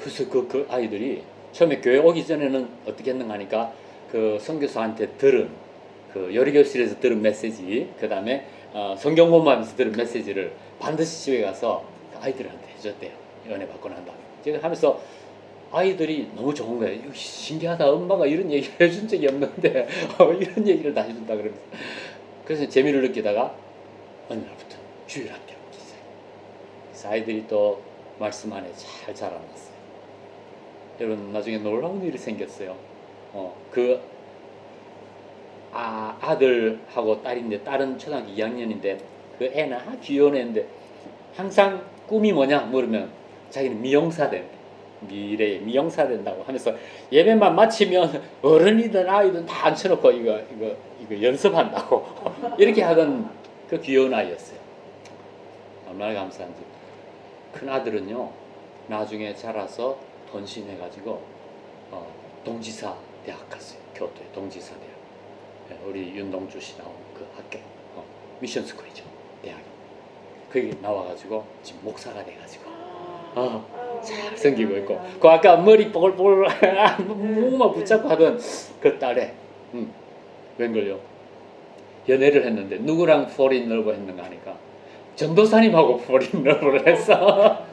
Speaker 1: 그래서 그 아이들이 처음에 교회 오기 전에는 어떻게 했는가 하니까 그 선교사한테 들은 그 요리교실에서 들은 메시지, 그 다음에 성경 공부하면서 들은 메시지를 반드시 집에 가서 아이들한테 해줬대요. 은혜 받고 난 다음에. 제가 하면서 아이들이 너무 좋은 거예요. 이거 신기하다. 엄마가 이런 얘기를 해준 적이 없는데 이런 얘기를 다 해준다 그러면서. 그래서 재미를 느끼다가 어느 날부터 주일 학교를 오기 시작해요. 그래서 아이들이 또 말씀 안에 잘 자라났어요. 여러분, 나중에 놀라운 일이 생겼어요. 아들하고 딸인데, 딸은 초등학교 2학년인데 그 애는 귀여운 애인데 항상 꿈이 뭐냐 물으면 자기는 미용사 된대. 미래에 미용사 된다고 하면서 예배만 마치면 어른이든 아이든 다 앉혀놓고 이거 연습한다고 이렇게 하던 그 귀여운 아이였어요. 얼마나 감사한지. 큰 아들은요, 나중에 자라서 헌신해가지고 동지사 대학 갔어요. 교토의 동지사 대학. 우리 윤동주 씨 나온 그 학교, 미션 스쿨이죠, 대학이. 거기 나와가지고 지금 목사가 돼가지고 잘 생기고 있고, 그 아까 머리 뽀글뽀글 목만 붙잡고 하던 그 딸애, 웬걸요? 연애를 했는데 누구랑 폴인 러브 했는가 하니까 전도사님하고 폴인 러브를 했어.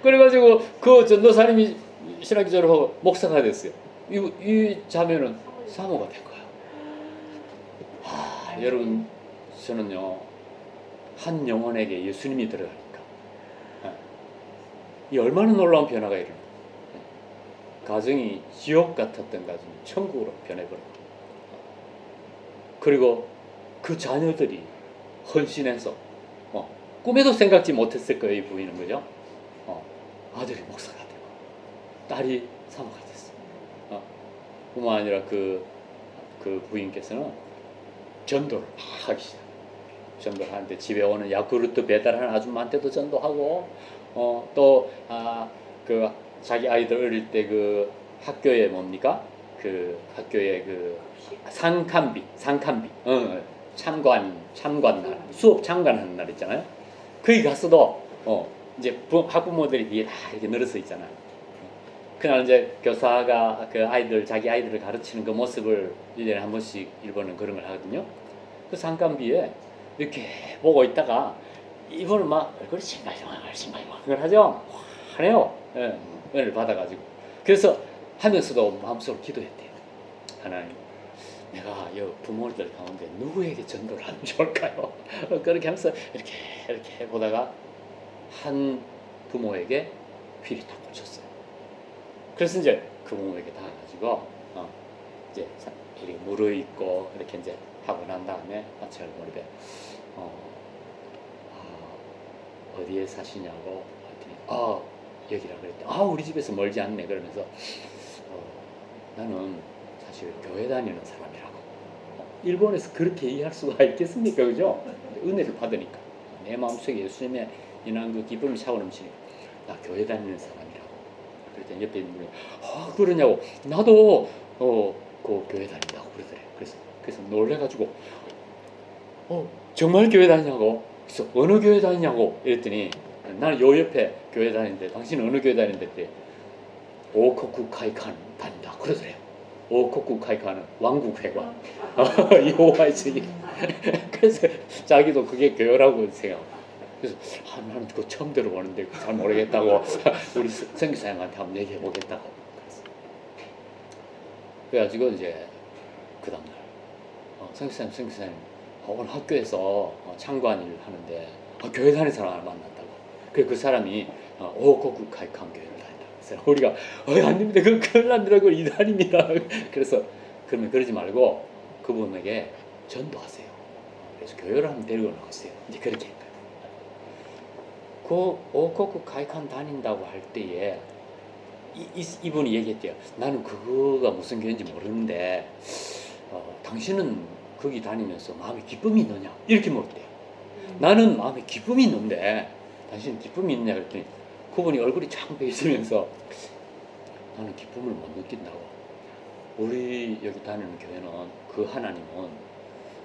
Speaker 1: 그래가지고 그 전도사님이 신학교 졸업하고 목사가 됐어요. 이 자매는 사모가 된 거야. 여러분, 저는요, 한 영혼에게 예수님이 들어가니까 이 얼마나 놀라운 변화가 일어나. 가정이 지옥 같았던 가정이 천국으로 변해버려. 그리고 그 자녀들이 헌신해서 꿈에도 생각지 못했을 거예요. 이 부인은, 그죠? 아들이 목사가 되고 딸이 사모가 됐어. 뿐만 아니라 그 부인께서는 전도를 막 하기 시작해요. 전도를 하는데 집에 오는 야쿠르트 배달하는 아줌마한테도 전도하고, 그 자기 아이들 어릴 때 그 학교에 뭡니까? 그 학교에 그 상칸비 참관 날, 수업 참관하는 날 있잖아요. 거기 가서도 이제 학부모들이 뒤에 다 이렇게 늘어서 있잖아요. 그날 이제 교사가 그 자기 아이들을 가르치는 그 모습을 1년에 한 번씩 일본은 그런 걸 하거든요. 그 상간비에 이렇게 보고 있다가 이분은 막 얼굴이 싱글싱글 하죠. 화내요. 은혜를 받아가지고. 그래서 하면서도 마음속으로 기도했대요. 하나님, 내가 이 부모들 가운데 누구에게 전도를 하면 좋을까요? 그렇게 하면서 이렇게 보다가 한 부모에게 귀를 딱 꽂혔어요. 그래서 이제 그 부모에게 닿아가지고 이제 이렇게 무르익고 이렇게 이제 하고 난 다음에 제가 머리에 어디에 사시냐고 했더니 여기라 그랬더니 우리 집에서 멀지 않네 그러면서 나는 사실 교회 다니는 사람이라고. 일본에서 그렇게 이해할 수가 있겠습니까? 그죠? 은혜를 받으니까 내 마음속에 예수님의 인한 그 기쁨이 차고 넘치니까 나 교회 다니는 사람이라고. 그랬더니 옆에 있는 분이 그러냐고. 나도 그 교회 다닌다고 그러더래. 그래서 놀래가지고 정말 교회 다니냐고. 그래서 어느 교회 다니냐고 이랬더니 나는 요 옆에 교회 다니는데 당신은 어느 교회 다니는데 오코쿠 카이칸 다닌다 그러더래요. 오코쿠 카이칸은 왕국회관 여호와의 증인. 그래서 자기도 그게 교회라고 생각하고. 그래서 나는 그거 처음 들어보는데 잘 모르겠다고 우리 선교사님한테 한번 얘기해 보겠다고. 그래가지고 이제 그 다음날 선교사님 오늘 학교에서 참관 일을 하는데 교회 다니는 사람을 만났다고. 그 사람이 오코쿠 카이칸 교회를 다닌다. 그래서 우리가 안 됩니다. 그건 큰일 난다고 이단입니다. 그래서 그러면 그러지 말고 그분에게 전도하세요. 그래서 교회를 한번 데리고 나가세요. 이제 그렇게 했다. 그 오코쿠 카이칸 다닌다고 할 때에 이분이 얘기했대요. 나는 그거가 무슨 교회인지 모르는데 당신은 거기 다니면서 마음에 기쁨이 있느냐? 이렇게 물었대요. 나는 마음에 기쁨이 있는데 당신은 기쁨이 있느냐 그랬더니 그분이 얼굴이 창백해 있으면서 나는 기쁨을 못 느낀다고. 우리 여기 다니는 교회는 그 하나님은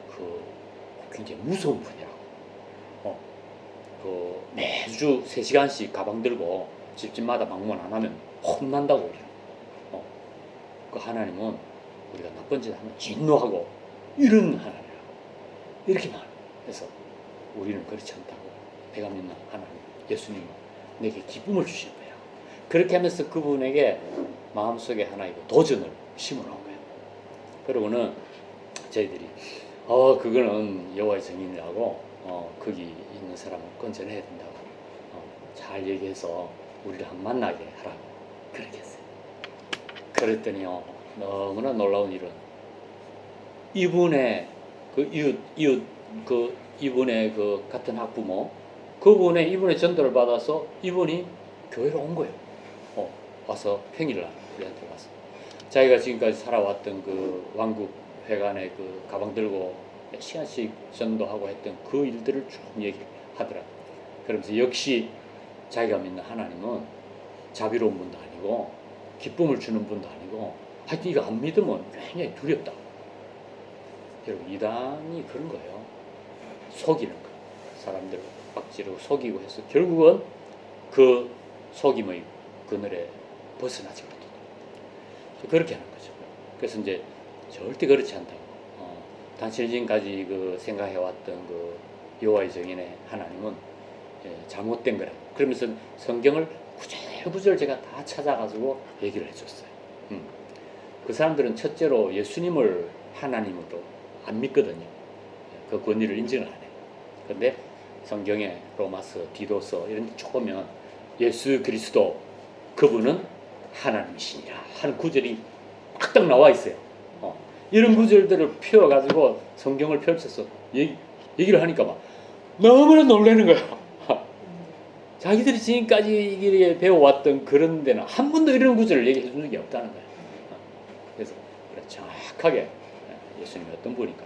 Speaker 1: 그 굉장히 무서운 분이라고. 매주 3시간씩 가방 들고 집집마다 방문 안 하면 혼난다고 우리는. 그 하나님은 우리가 나쁜 짓 하면 진노하고 이런 하나님이라고 이렇게 말해요. 그래서 우리는 그렇지 않다고. 내가 믿는 하나님 예수님은 내게 기쁨을 주실 거야. 그렇게 하면서 그분에게 마음속에 하나의 도전을 심어놓은 거예요. 그러고는 저희들이 그거는 여호와의 증인이라고 거기 있는 사람을 건져내야 된다고 잘 얘기해서 우리를 한번 만나게 하라고 그렇게 했어요. 그랬더니요, 너무나 놀라운 일은 이분의 그 이웃 이분의 그 같은 학부모 그분의 이분의 전도를 받아서 이분이 교회로 온 거예요. 와서 평일날 우리한테 와서 자기가 지금까지 살아왔던 그 왕국 회관에 그 가방 들고 몇 시간씩 전도하고 했던 그 일들을 쭉 얘기하더라. 그러면서 역시 자기가 믿는 하나님은 자비로운 분도 아니고 기쁨을 주는 분도 아니고 하여튼 이거 안 믿으면 굉장히 두렵다. 여러분 이단이 그런 거예요. 속이는 거. 사람들 박지르고 속이고 해서 결국은 그 속임의 그늘에 벗어나지 못하고 그렇게 하는 거죠. 그래서 이제 절대 그렇지 않다고. 당신이 지금까지 그 생각해왔던 그 여호와의 증인의 하나님은 잘못된 거라고. 그러면서 성경을 구절구절 제가 다 찾아가지고 얘기를 해줬어요. 그 사람들은 첫째로 예수님을 하나님으로 안 믿거든요. 그 권위를 인정을 안 해요. 그런데 성경에 로마서, 디도서 이런 데 보면 예수 그리스도 그분은 하나님이시니라 하는 구절이 딱딱 나와 있어요. 이런 구절들을 펴가지고 성경을 펼쳐서 얘기를 하니까 막 너무나 놀라는 거야. 자기들이 지금까지 배워왔던 그런 데는 한 번도 이런 구절을 얘기해 준 적이 없다는 거야. 그래서 정확하게 예수님이 어떤 분인가,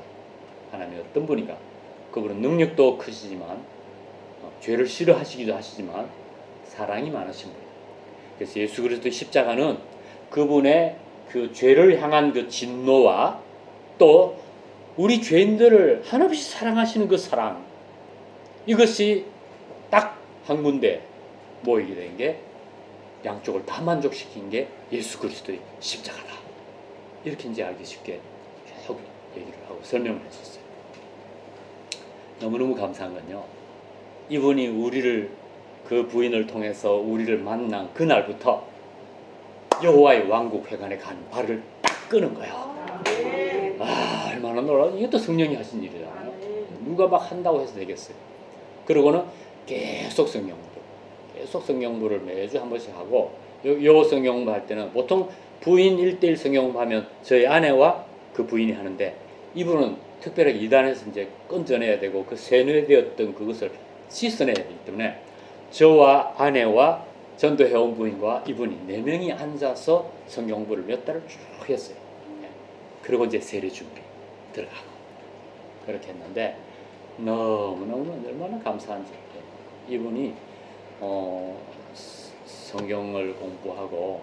Speaker 1: 하나님이 어떤 분인가, 그분은 능력도 크시지만 죄를 싫어하시기도 하시지만 사랑이 많으신 분이에요. 그래서 예수 그리스도의 십자가는 그분의 그 죄를 향한 그 진노와 또 우리 죄인들을 한없이 사랑하시는 그 사랑, 이것이 딱 한 군데 모이게 된 게 양쪽을 다 만족시킨 게 예수 그리스도의 십자가다. 이렇게 이제 알기 쉽게 쭉 얘기를 하고 설명을 했었어요. 너무너무 감사한 건요, 이분이 우리를 그 부인을 통해서 우리를 만난 그날부터 여호와의 왕국 회관에 가는 발을 딱 끄는 거야. 얼마나 놀라워. 이것도 성령이 하신 일이잖아요. 누가 막 한다고 해서 되겠어요. 그러고는 계속 성경부를 매주 한 번씩 하고, 요 성경부 할 때는 보통 부인 1대1 성경부 하면 저희 아내와 그 부인이 하는데, 이분은 특별하게 이단에서 이제 건져내야 되고 그 세뇌되었던 그것을 씻어내야 되기 때문에 저와 아내와 전도해온 부인과 이분이 4명이 앉아서 성경부를 몇 달을 쭉 했어요. 그리고 이제 세례 준비 들어가고 그렇게 했는데 너무너무 얼마나 감사한지. 이분이 성경을 공부하고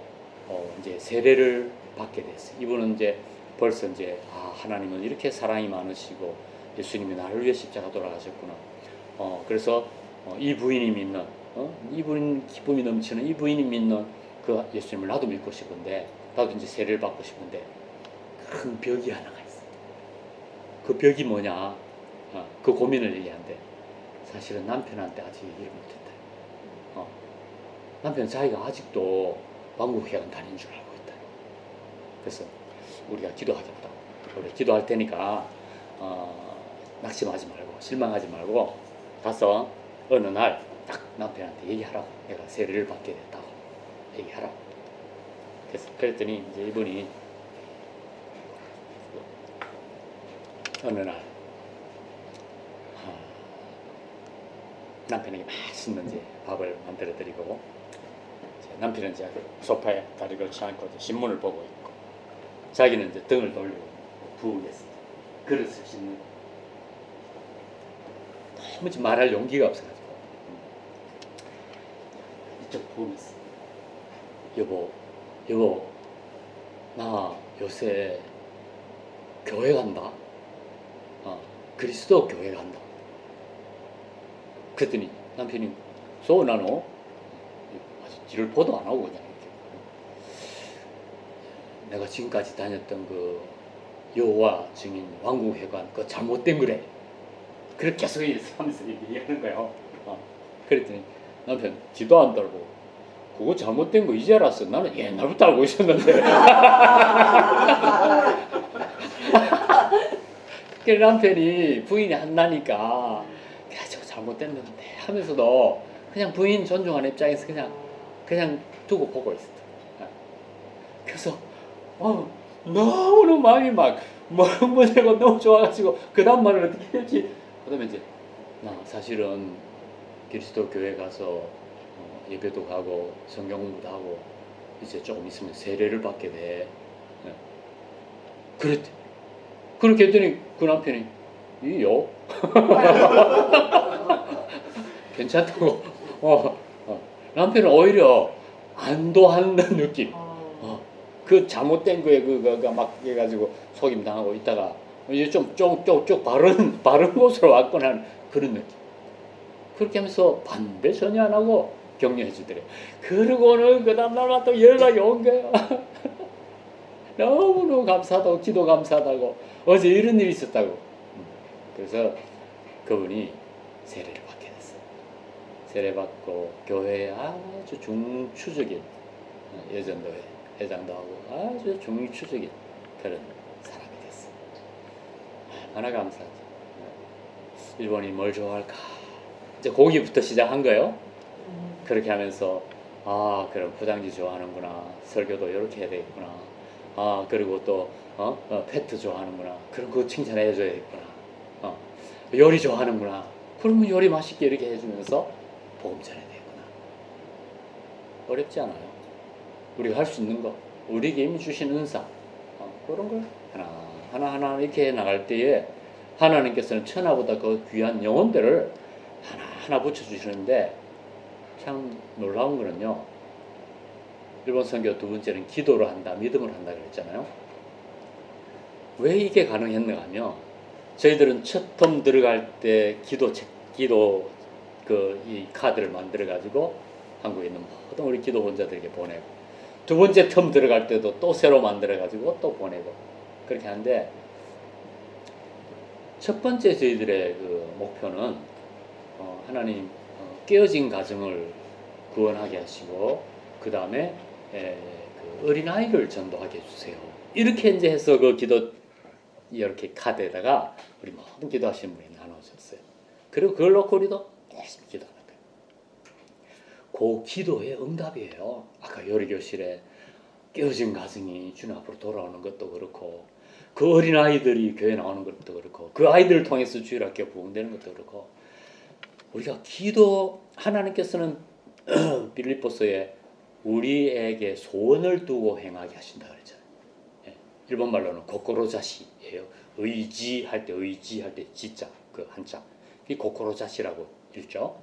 Speaker 1: 이제 세례를 받게 됐어요. 이분은 이제 벌써 이제 하나님은 이렇게 사랑이 많으시고 예수님이 나를 위해 십자가 돌아가셨구나. 그래서 이 부인이 믿는 이분 기쁨이 넘치는 이 부인이 믿는 그 예수님을 나도 믿고 싶은데, 나도 이제 세례를 받고 싶은데 큰 벽이 하나가 있어요. 그 벽이 뭐냐? 그 고민을 얘기하는데 사실은 남편한테 아직 얘기를 못했다. 남편 자기가 아직도 왕국회관 다닌 줄 알고 있다. 그래서 우리가 기도하겠다. 우리 기도할 테니까 낙심하지 말고 실망하지 말고 가서 어느 날 딱 남편한테 얘기하라고. 내가 세례를 받게 됐다고 얘기하라고. 그래서 그랬더니 이제 이분이 어느 날 남편에게 맛있는 이제 밥을 만들어 드리고, 남편은 이제 소파에 다리 걸치 않고 이제 신문을 보고 있고, 자기는 이제 등을 돌리고 부엌에서 그릇을 씻는. 너무 말할 용기가 없어가지고 이쪽 보면서 여보 나 요새 교회 간다. 그리스도 교회 간다. 그랬더니 남편이 나는 아직 뒤를 보도 안 하고 그냥 이렇게 내가 지금까지 다녔던 그 여호와 증인 왕궁회관 그 잘못된 거래. 그렇게 계속 하면서 얘기하는 거예요. 그랬더니 남편 지도 안 달고 그거 잘못된 거 이제 알았어. 나는 옛날부터 알고 있었는데. 그 남편이 부인이 한다니까 저거 잘못됐는데 하면서도 그냥 부인 존중하는 입장에서 그냥 두고 보고 있었어. 그래서 너무 마음이 막 멍멍해고 너무 좋아가지고 그 다음 말을 어떻게 할지. 그다음에 이제 나 사실은 그리스도 교회 가서 예배도 가고 성경 공부도 하고 이제 조금 있으면 세례를 받게 돼. 그랬대. 그렇게 했더니 그 남편이 이요? 괜찮다고. 남편은 오히려 안도하는 느낌. 그 잘못된 거에 그가 막 해가지고 속임 당하고 있다가 이제 좀 바른 곳으로 왔거나 하는 그런 느낌. 그렇게 하면서 반대 전혀 안 하고 격려해 주더래. 그러고는 그 다음날만 또 연락이 온 거야. 너무너무 감사하다고, 기도 감사하다고, 어제 이런 일이 있었다고. 그래서 그분이 세례를 받게 됐어요. 세례 받고 교회에 아주 중추적인, 예전도 회장도 하고 아주 중추적인 그런 사람이 됐어요. 얼마나 감사하지. 일본이 뭘 좋아할까? 이제 거기부터 시작한 거예요. 그렇게 하면서 그럼 포장지 좋아하는구나, 설교도 이렇게 해야 되겠구나, 그리고 또 페트 좋아하는구나, 그럼 그거 칭찬해 줘야겠구나, 요리 좋아하는구나, 그러면 요리 맛있게 이렇게 해주면서 복음 전해야 되겠구나. 어렵지 않아요. 우리가 할 수 있는 거, 우리에게 이미 주신 은사, 그런 걸 하나하나 이렇게 나갈 때에 하나님께서는 천하보다 그 귀한 영혼들을 하나하나 붙여주시는데, 참 놀라운 거는요, 일본 선교 두 번째는 기도를 한다, 믿음을 한다 그랬잖아요. 왜 이게 가능했는가 하면, 저희들은 첫 텀 들어갈 때 기도 이 카드를 만들어 가지고 한국에 있는 모든 우리 기도원자들에게 보내고, 두 번째 텀 들어갈 때도 또 새로 만들어 가지고 또 보내고 그렇게 하는데, 첫 번째 저희들의 그 목표는 하나님 깨어진 가정을 구원하게 하시고, 그 다음에 그 어린아이를 전도하게 해주세요. 이렇게 이제 해서 그 기도 이렇게 카드에다가 우리 모든 기도하시는 분이 나눠줬어요. 그리고 그걸 놓고 우리도 열심히 기도하는 거예요. 그 기도의 응답이에요. 아까 요리교실에 깨어진 가정이 주님 앞으로 돌아오는 것도 그렇고, 그 어린아이들이 교회 나오는 것도 그렇고, 그 아이들을 통해서 주일학교 부흥되는 것도 그렇고, 우리가 하나님께서는 빌립보서에 우리에게 소원을 두고 행하게 하신다 그랬잖아요. 일본 말로는 고코로자시예요. 의지할 때 지자 그 한자, 이 고코로자시라고 읽죠.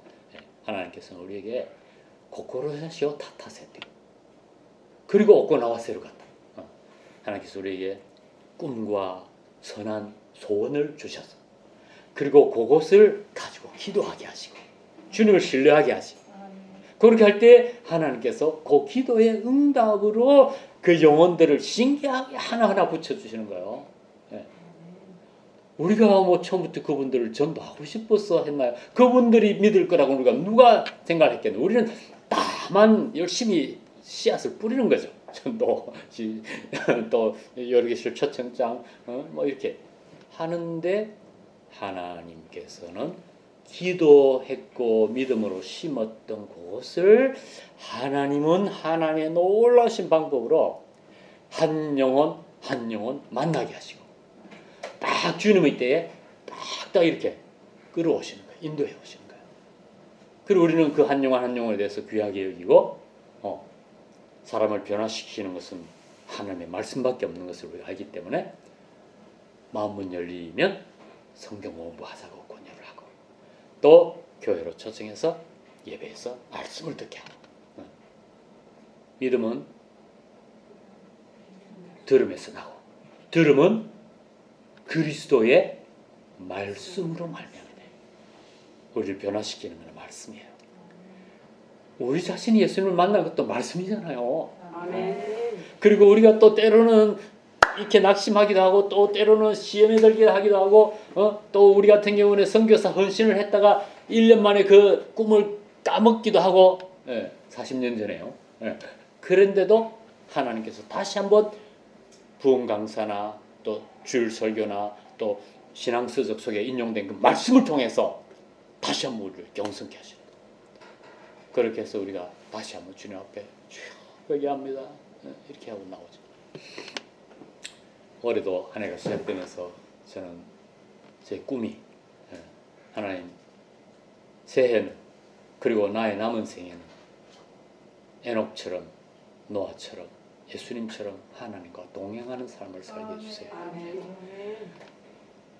Speaker 1: 하나님께서는 우리에게 고코로자시오 타타세티, 그리고 오코나와세를 갖다. 하나님께서 우리에게 꿈과 선한 소원을 주셔서, 그리고 그것을 가지고 기도하게 하시고 주님을 신뢰하게 하시고, 그렇게 할 때 하나님께서 그 기도의 응답으로 그 영혼들을 신기하게 하나하나 붙여주시는 거예요. 우리가 뭐 처음부터 그분들을 전도하고 싶어서 했나요? 그분들이 믿을 거라고 우리가 누가 생각했겠나요? 우리는 다만 열심히 씨앗을 뿌리는 거죠. 전도, 또 여러 개실 초청장, 뭐 이렇게 하는데, 하나님께서는 기도했고 믿음으로 심었던 그것을 하나님은 하나님의 놀라우신 방법으로 한 영혼 만나게 하시고, 딱 주님의 때에 딱 이렇게 끌어오시는 거예요. 인도해 오시는 거예요. 그리고 우리는 그 한 영혼에 대해서 귀하게 여기고, 사람을 변화시키는 것은 하나님의 말씀밖에 없는 것을 우리가 알기 때문에, 마음문 열리면 성경 공부하자고 권유를 하고, 또 교회로 초청해서 예배에서 말씀을 듣게 하고. 믿음은 들음에서 나고, 들음은 그리스도의 말씀으로 말미암아 우리를 변화시키는 건 말씀이에요. 우리 자신이 예수님을 만난 것도 말씀이잖아요.
Speaker 2: 아멘.
Speaker 1: 그리고 우리가 또 때로는 이렇게 낙심하기도 하고 또 때로는 시험에 들게 하기도 하고 또 우리 같은 경우는 선교사 헌신을 했다가 1년 만에 그 꿈을 까먹기도 하고 40년 전에요. 그런데도 하나님께서 다시 한번 부흥 강사나 또 주일 설교나 또 신앙서적 속에 인용된 그 말씀을 통해서 다시 한번 우리를 경성케 하십니다. 그렇게 해서 우리가 다시 한번 주님 앞에 주여 회개합니다 이렇게 하고 나오죠. 올해도 한 해가 시작되면서 저는 제 꿈이 하나님 새해는 그리고 나의 남은 생에는 에녹처럼 노아처럼 예수님처럼 하나님과 동행하는 삶을 살게 해주세요.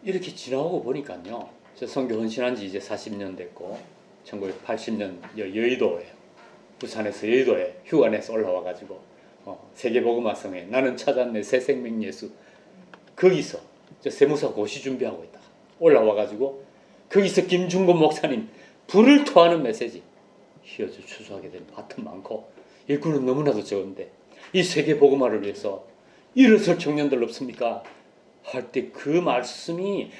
Speaker 1: 이렇게 지나오고 보니까요. 저 선교 헌신한 지 이제 40년 됐고 1980년 여의도에 부산에서 여의도에 휴가 내서 올라와가지고 세계복음화성에 나는 찾았네 새생명 예수 거기서 저 세무사 고시 준비하고 있다 올라와가지고 거기서 김중곤 목사님 불을 토하는 메시지 휘어져 추수하게 된 밭은 많고 일꾼은 너무나도 적은데 이 세계복음화를 위해서 일어설 청년들 없습니까? 할 때 그 말씀이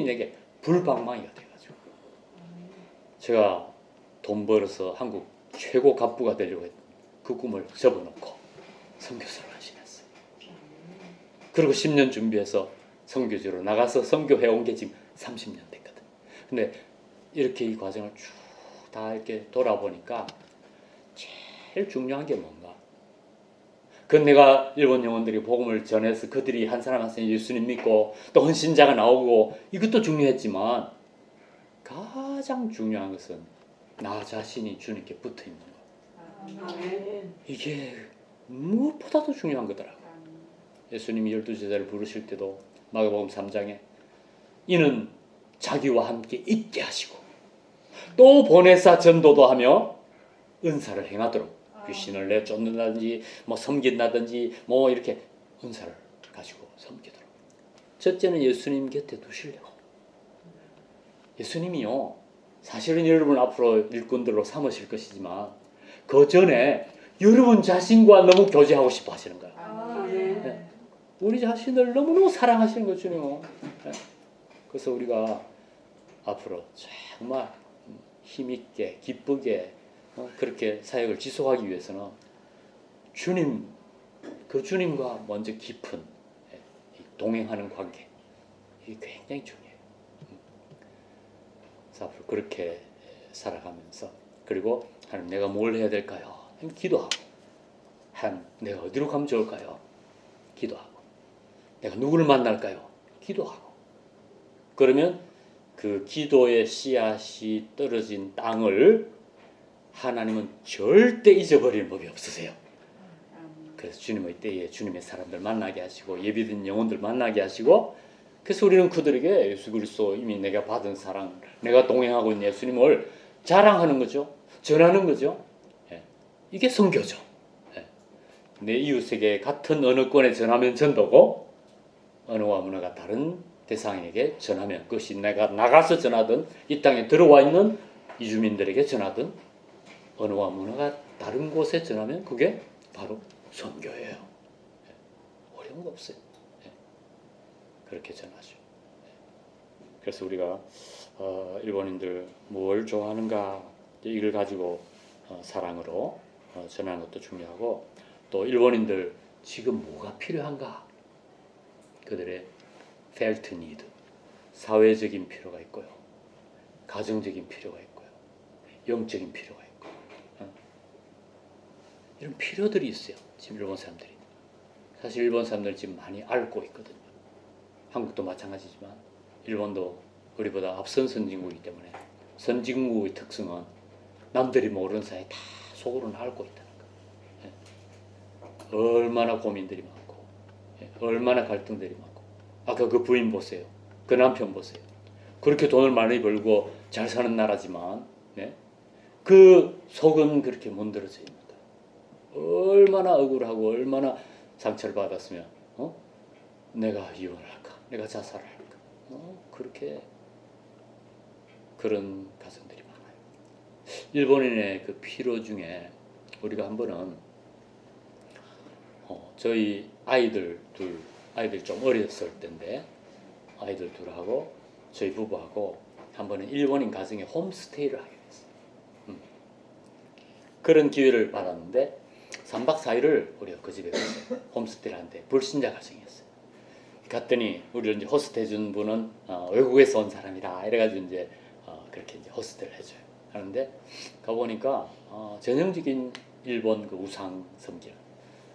Speaker 1: 내게 불방망이가 돼가지고 제가 돈 벌어서 한국 최고 갑부가 되려고 했던 그 꿈을 접어놓고 선교사를 헌신했어요. 그리고 10년 준비해서 선교지로 나가서 선교해온 게 지금 30년 됐거든. 근데 이렇게 이 과정을 쭉 다 이렇게 돌아보니까 제일 중요한 게 뭔가? 그건 내가 일본 영혼들이 복음을 전해서 그들이 한 사람 한 사람 예수님 믿고 또 헌신자가 나오고 이것도 중요했지만 가장 중요한 것은 나 자신이 주님께 붙어 있는 거. 이게 무엇보다도 중요한 거더라고. 예수님이 12제자를 부르실 때도 마가복음 3장에 이는 자기와 함께 있게 하시고 또 보내사 전도도 하며 은사를 행하도록 귀신을 내쫓는다든지 뭐 섬긴다든지 뭐 이렇게 은사를 가지고 섬기도록. 첫째는 예수님 곁에 두시려고. 예수님이요 사실은 여러분 앞으로 일꾼들로 삼으실 것이지만 그 전에 여러분 자신과 너무 교제하고 싶어 하시는 거야. 네. 우리 자신을 너무너무 사랑하시는 거죠 주님은. 네. 그래서 우리가 앞으로 정말 힘있게 기쁘게 그렇게 사역을 지속하기 위해서는 그 주님과 먼저 깊은 동행하는 관계 이게 굉장히 중요해요. 그래서 앞으로 그렇게 살아가면서 그리고 하나님 내가 뭘 해야 될까요? 기도하고 내가 어디로 가면 좋을까요? 기도하고 내가 누구를 만날까요? 기도하고 그러면 그 기도의 씨앗이 떨어진 땅을 하나님은 절대 잊어버리는 법이 없으세요. 그래서 주님의 때에 주님의 사람들 만나게 하시고 예비된 영혼들 만나게 하시고 그래서 우리는 그들에게 예수 그리스도 이미 내가 받은 사랑 내가 동행하고 있는 예수님을 자랑하는 거죠. 전하는 거죠. 이게 선교죠. 내 이웃에게 같은 언어권에 전하면 전도고 언어와 문화가 다른 대상에게 전하면 그것이 내가 나가서 전하든 이 땅에 들어와 있는 이주민들에게 전하든 언어와 문화가 다른 곳에 전하면 그게 바로 선교예요. 어려운 거 없어요. 그렇게 전하죠. 그래서 우리가 일본인들 뭘 좋아하는가 이걸 가지고 사랑으로 전하는 것도 중요하고 또 일본인들 지금 뭐가 필요한가 그들의 felt need 사회적인 필요가 있고요 가정적인 필요가 있고요 영적인 필요가 있고요 이런 필요들이 있어요. 지금 일본 사람들이 사실 일본 사람들 지금 많이 앓고 있거든요. 한국도 마찬가지지만 일본도 우리보다 앞선 선진국이기 때문에 선진국의 특성은 남들이 모르는 사이에 다 속으로는 앓고 있다는 거예요. 얼마나 고민들이 많고 얼마나 갈등들이 많고 아까 그 부인 보세요. 그 남편 보세요. 그렇게 돈을 많이 벌고 잘 사는 나라지만 그 속은 그렇게 문드러져 있는 거예요. 얼마나 억울하고 얼마나 상처를 받았으면 내가 이혼을 할까? 내가 자살을 할까? 그렇게 그런 가정들이 많아요. 일본인의 그 피로 중에 우리가 한 번은 저희 아이들 좀 어렸을 때인데 아이들 둘하고 저희 부부하고 한 번은 일본인 가정에 홈스테이를 하게 됐어요. 그런 기회를 받았는데 3박 4일을 우리가 그 집에 갔어요. 홈스테이를 하는데 불신자 가정이었어요. 갔더니 우리를 이제 호스트 해준 분은 외국에서 온 사람이다 이래가지고 이제 그렇게 이제 호스트를 해줘요. 하는데 가보니까 전형적인 일본 그 우상 섬기는.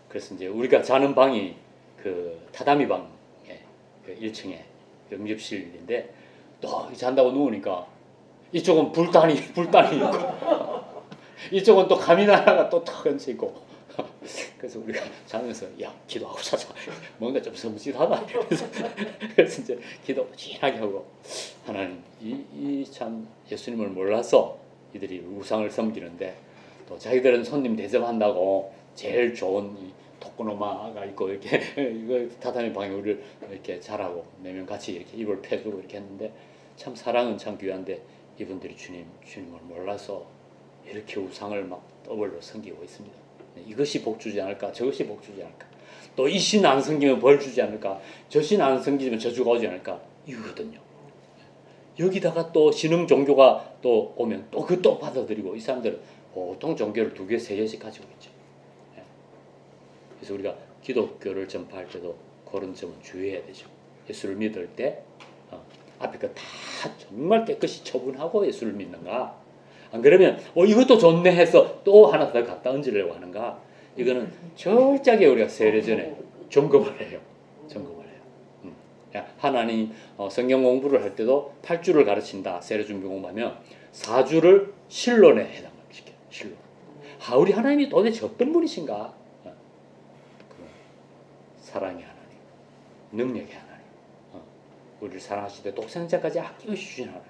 Speaker 1: 그래서 이제 우리가 자는 방이 그 타다미 방에 그 1층에 응접실인데 또 잔다고 누우니까 이쪽은 불단이 있고 이쪽은 또 가미나라가 또 탁 얹혀 있고 그래서 우리가 자면서 야 기도하고 자자 뭔가 좀 섬찟하다 그래서 이제 기도 진하게 하고 하나님 이 참 예수님을 몰라서 이들이 우상을 섬기는데 또 자기들은 손님 대접한다고 제일 좋은 이 토코노마가 있고 이렇게 이거 타다미 방에 우리를 이렇게 잘하고 4명 같이 이렇게 입을 펴주고 이렇게 했는데 참 사랑은 참 귀한데 이분들이 주님을 몰라서 이렇게 우상을 막 떠벌로 섬기고 있습니다. 이것이 복 주지 않을까? 저것이 복 주지 않을까? 또 이 신 안 섬기면 벌 주지 않을까? 저 신 안 섬기면 저주가 오지 않을까? 이거거든요. 여기다가 또 신흥 종교가 또 오면 또 그것도 받아들이고 이 사람들은 보통 종교를 2개, 3개씩 가지고 있죠. 그래서 우리가 기독교를 전파할 때도 그런 점은 주의해야 되죠. 예수를 믿을 때 앞에 거 다 정말 깨끗이 처분하고 예수를 믿는가? 안 그러면 이것도 좋네 해서 또 하나 더 갖다 얹으려고 하는가? 이거는 철저하게 우리가 세례 전에 점검을 해요. 하나님 성경 공부를 할 때도 8주를 가르친다. 세례 준비 공부하면 4주를 신론에 해당시켜요. 신론. 우리 하나님이 도대체 어떤 분이신가? 사랑의 하나님, 능력의 하나님, 우리를 사랑하시되 독생자까지 아낌없이 주신 하나님,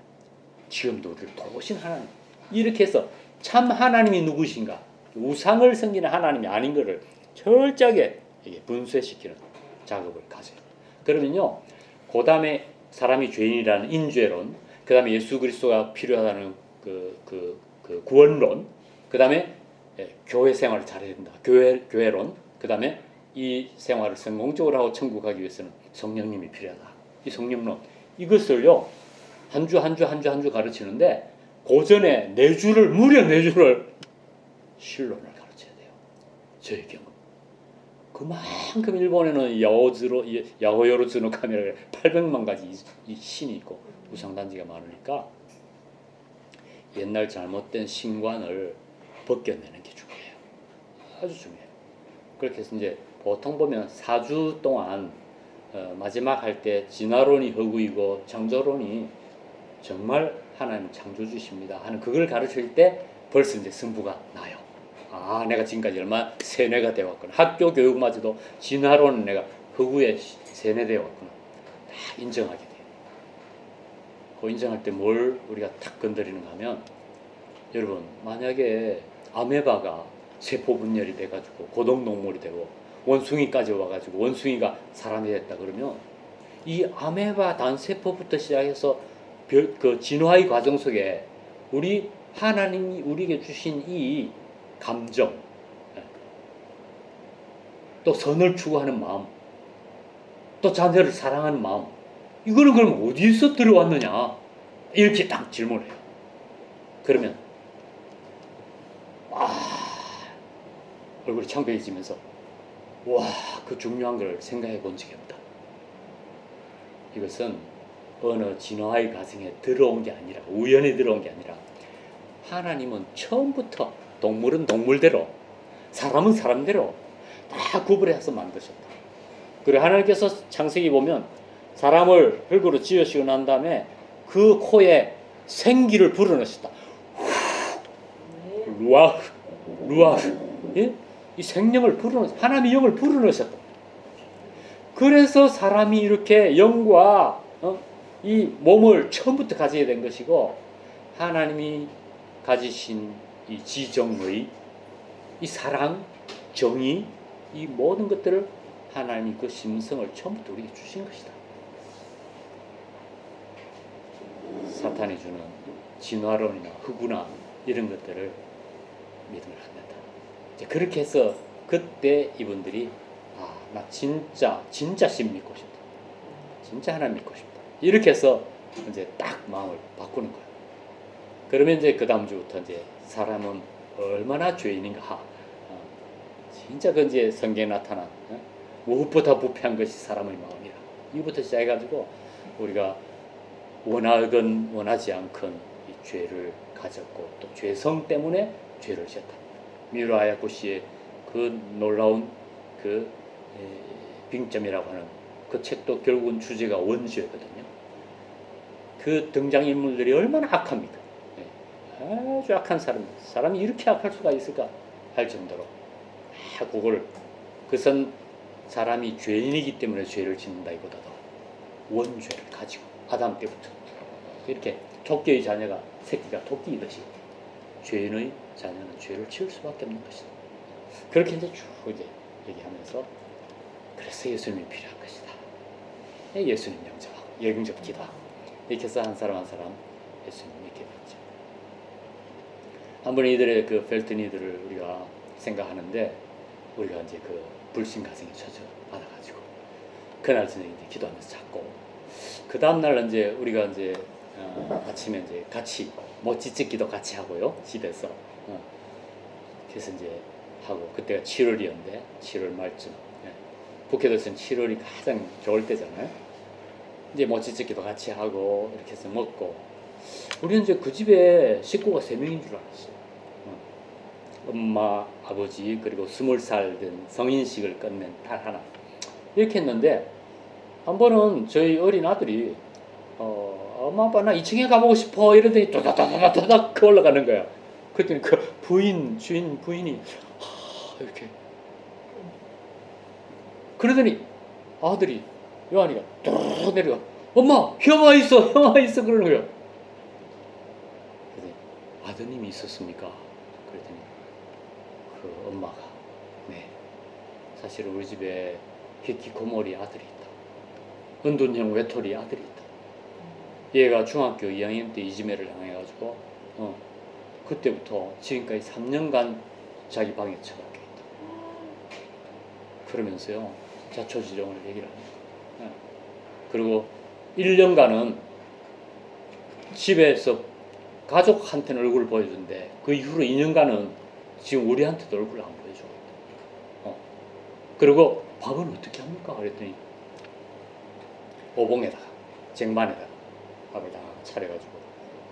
Speaker 1: 지금도 우리를 도우신 하나님. 이렇게 해서 참 하나님이 누구신가? 우상을 섬기는 하나님이 아닌 것을 철저하게 분쇄시키는 작업을 가져요. 그러면요, 그 다음에 사람이 죄인이라는 인죄론, 그 다음에 예수 그리스도가 필요하다는 그 구원론, 그 다음에 교회 생활을 잘해야 된다. 교회론, 그 다음에 이 생활을 성공적으로 하고 천국 가기 위해서는 성령님이 필요하다. 이 성령론 이것을요 한 주 가르치는데 그 전에 무려 4주를 신론을 가르쳐야 돼요. 저의 경우 그만큼 일본에는 야호요로즈노 카메라에 800만 가지 이 신이 있고 우상단지가 많으니까 옛날 잘못된 신관을 벗겨내는 게 중요해요. 아주 중요해요. 그렇게 해서 이제 보통 보면 4주 동안 마지막 할 때 진화론이 허구이고 창조론이 정말 하나님 창조주십니다 하는 그걸 가르칠 때 벌써 이제 승부가 나요. 내가 지금까지 얼마나 세뇌가 되어 왔구나. 학교 교육마저도 진화론은 내가 허구에 세뇌되어 왔구나. 다 인정하게 돼요. 그 인정할 때 뭘 우리가 탁 건드리는가 하면 여러분 만약에 아메바가 세포 분열이 돼가지고 고동동물이 되고 원숭이까지 와가지고 원숭이가 사람이 됐다 그러면 이 아메바 단세포부터 시작해서 그 진화의 과정 속에 우리 하나님이 우리에게 주신 이 감정, 또 선을 추구하는 마음, 또 자녀를 사랑하는 마음, 이거는 그럼 어디서 들어왔느냐? 이렇게 딱 질문을 해요. 그러면 얼굴이 창백해지면서 그 중요한 걸 생각해 본 적이 없다. 이것은 어느 진화의 과정에 들어온 게 아니라 우연히 들어온 게 아니라 하나님은 처음부터 동물은 동물대로 사람은 사람대로 다 구분해서 만드셨다. 그리고 하나님께서 창세기 보면 사람을 흙으로 지으시고 난 다음에 그 코에 생기를 불어넣으셨다. 루아흐 예? 이 생명을 하나님이 영을 불어넣으셨다. 그래서 사람이 이렇게 영과 이 몸을 처음부터 가지게 된 것이고 하나님이 가지신 이 지정의, 이 사랑, 정의, 이 모든 것들을 하나님이 그 심성을 처음부터 우리에게 주신 것이다. 사탄이 주는 진화론이나 흑우나 이런 것들을 믿으면 안 된다. 이제 그렇게 해서 그때 이분들이 나 진짜 신 믿고 싶다. 진짜 하나님 믿고 싶다. 이렇게 해서 이제 딱 마음을 바꾸는 거예요. 그러면 이제 그 다음 주부터 이제 사람은 얼마나 죄인인가. 진짜 그 이제 성경에 나타난 무엇보다 부패한 것이 사람의 마음이라. 이부터 시작해가지고 우리가 원하건 원하지 않건 이 죄를 가졌고 또 죄성 때문에 죄를 지었다. 미우라 하야코 씨의 그 놀라운 그 빙점이라고 하는 그 책도 결국은 주제가 원죄거든요. 그 등장인물들이 얼마나 악합니까? 아주 악한 사람이 이렇게 악할 수가 있을까 할 정도로 그걸 그것은 사람이 죄인이기 때문에 죄를 짓는다기보다도 원죄를 가지고 아담 때부터 이렇게 토끼의 자녀가 새끼가 토끼이듯이 죄인의 자녀는 죄를 지을 수밖에 없는 것이다. 그렇게 이제 쭉 이제 얘기하면서 그래서 예수님이 필요한 것이다. 예수님 영접 기도 이렇게 해서 한 사람 한 사람 예수님 믿게 됐죠. 한번 이들의 그 펠트니들을 우리가 생각하는데 우리가 이제 그 불신 가정에 처져 받아가지고 그날 저녁에 이제 기도하면서 자고 그 다음 날 이제 우리가 이제 아침에 이제 같이 찌찍 기도 같이 하고요 집에서 그래서 이제 하고 그때가 7월이었는데 7월 말쯤 북해도서는 7월이 가장 좋을 때잖아요. 이제 찌찍 기도 같이 하고 이렇게 해서 먹고 우리는 이제 그 집에 식구가 3명인 줄 알았어요. 엄마, 아버지 그리고 20살 된 성인식을 끝낸 딸 하나 이렇게 했는데 한 번은 저희 어린 아들이 엄마 아빠 나 2층에 가보고 싶어 이러더니 도다다다다닥 올라가는 거야. 그랬더니 그 주인 부인이 이렇게 그러더니 아들이 요한이가 뚝 내려가 엄마 형아 있어 그러는 거야. 그랬더니 아드님이 있었습니까? 그랬더니 그 엄마가 네 사실은 우리 집에 히키코모리 아들이 있다. 은둔형 외톨이 아들이 있다. 얘가 중학교 2학년 때 이지메를 당해가지고 그때부터 지금까지 3년간 자기 방에 처박혀 있다. 그러면서요 자초지종을 얘기를 합니다. 그리고 1년간은 집에서 가족한테는 얼굴을 보여주는데 그 이후로 2년간은 지금 우리한테도 얼굴을 안 보여주고 있다. 그리고 밥은 어떻게 합니까? 그랬더니 오봉에다가 쟁반에다가 밥을 다 차려가지고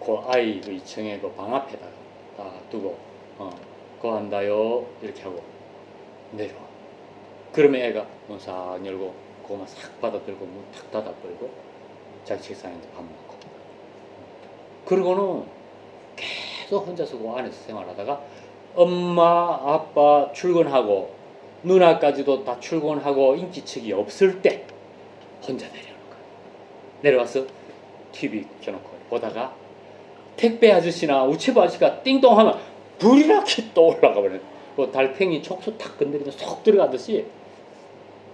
Speaker 1: 그 아이 그 2층에 그 방 앞에다가 다 두고 그거 한다요 이렇게 하고 내려와. 그러면 애가 문 싹 열고 그거만 싹 받아들고 문 탁 닫아버리고 자기 책상에 밥 먹고 그러고는 계속 혼자서 그 안에서 생활하다가 엄마 아빠 출근하고 누나까지도 다 출근하고 인기척이 없을 때 혼자 내려오는 거야. 내려와서 TV 켜놓고 보다가 택배 아저씨나 우체부 아저씨가 띵동하면 불이 나게 또 올라가 버려. 그 달팽이 촉수 탁 건드리면 쏙 들어가듯이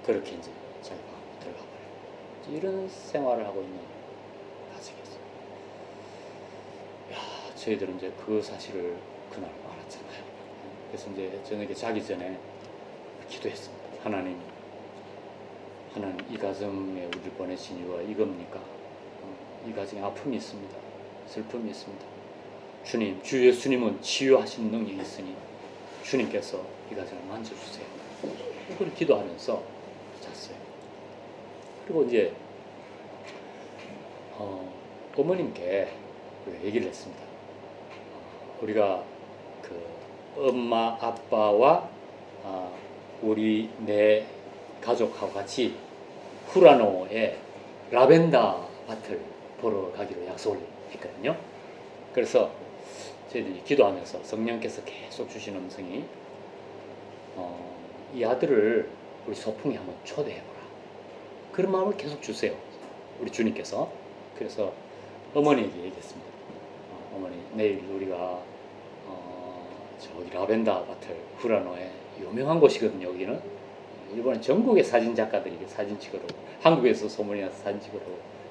Speaker 1: 그렇게 이제 자기 방으로 들어가 버려. 이런 생활을 하고 있는 가족이었어요. 저희들은 이제 그 사실을 그날 알았잖아요. 그래서 이제 저녁에 자기 전에 기도했습니다. 하나님 이 가정에 우리를 보내신 이유가 이겁니까? 이 가정에 아픔이 있습니다. 슬픔이 있습니다. 주님, 주 예수님은 치유하신 능력이 있으니 주님께서 이 가정을 만져주세요. 이걸 기도하면서 잤어요. 그리고 이제 어머님께 얘기를 했습니다. 우리가 그 엄마 아빠와 우리 내 가족하고 같이 후라노에 라벤더 밭을 보러 가기로 약속을 했거든요. 그래서 저희들이 기도하면서 성령께서 계속 주신 음성이 이 아들을 우리 소풍에 한번 초대해보라. 그런 마음을 계속 주세요. 우리 주님께서. 그래서 어머니에게 얘기했습니다. 어머니 내일 우리가 저기 라벤더 밭을 후라노에 유명한 곳이거든요. 여기는 일본의 전국의 사진 작가들이 사진 찍으러 한국에서 소문이 나서 사진 찍으러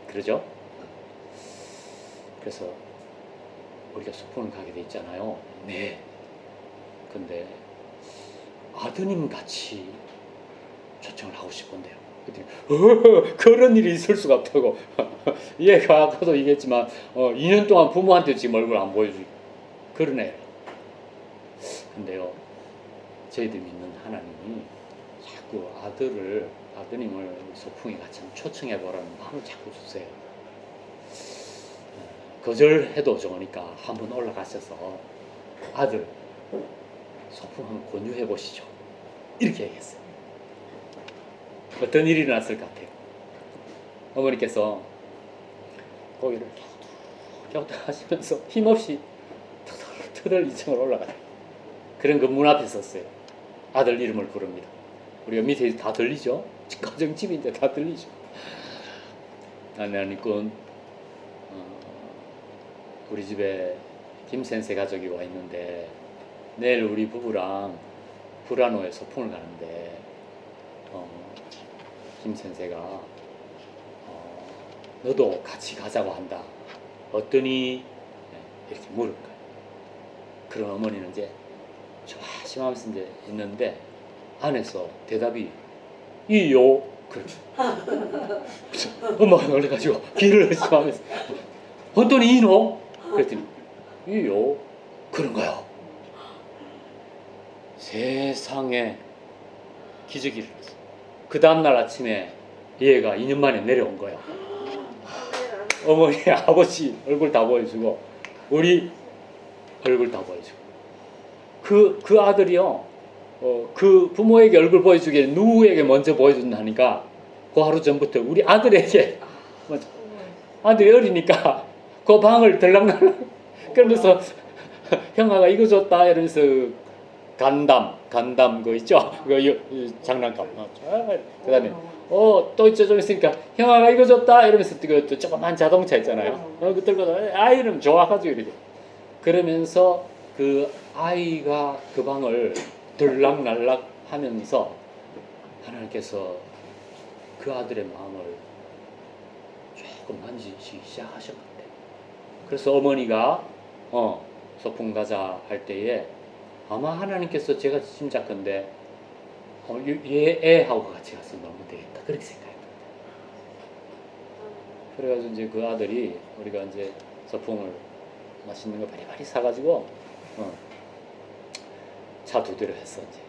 Speaker 1: 그러죠. 그래서 우리가 소풍을 가게 돼 있잖아요. 네. 근데 아드님 같이 초청을 하고 싶은데요. 그런 일이 있을 수가 없다고. 얘가 아까도 얘기했지만 2년 동안 부모한테 지금 얼굴 안 보여주고 그런 애라. 근데요, 저희들 믿는 하나님이 자꾸 아드님을 소풍이 같이 한번 초청해보라는 마음을 자꾸 주세요. 거절해도 좋으니까 한번 올라가셔서 아들 소풍 한번 권유해보시죠. 이렇게 얘기했어요. 어떤 일이 일어났을 것 같아요? 어머니께서 고개를 갸우뚱 하시면서 힘없이 터덜 2층으로 올라가요. 그런 그 문 앞에 섰어요. 아들 이름을 부릅니다. 우리가 밑에 다 들리죠? 가정집인데 다 들리죠? 하나님꾼 우리 집에 김센세 가족이 와 있는데 내일 우리 부부랑 불안호에 소풍을 가는데 김센세가 너도 같이 가자고 한다. 어떠니? 이렇게 물을 거예요. 그런 어머니는 이제 조심하면서 이제 있는데 안에서 대답이 이요. 그렇죠. 엄마가 놀래가지고 귀를 의심하면서 어떠니 이노? 그랬더니 이요. 그런가요? 세상에 기적이 일어났어요. 그 다음날 아침에 얘가 2년 만에 내려온 거야. 어머니, 아버지 얼굴 다 보여주고 우리 얼굴 다 보여주고 그 아들이요 그 부모에게 얼굴 보여주기에 누구에게 먼저 보여준다니까 그 하루 전부터 우리 아들에게 먼저. 아들이 어리니까 그 방을 들락날락 그러면서 형아가 이거 줬다 이러면서 간담 그거 있죠? 그 장난감. 그 다음에 또 좀 있으니까 형아가 이거 줬다 이러면서 그 조그만 자동차 있잖아요. 그 들고 아이는 좋아가지고 이렇게 그러면서 그 아이가 그 방을 들락날락 하면서 하나님께서 그 아들의 마음을 조금 만지시기 시작하셨는데 그래서 어머니가 소풍 가자 할 때에 아마 하나님께서 제가 짐작컨대 얘 애하고 같이 갔으면 너무 되겠다 그렇게 생각합니다. 그래가지고 이제 그 아들이 우리가 이제 소풍을 맛있는 거 바리바리 사가지고 차 2대로 했어 이제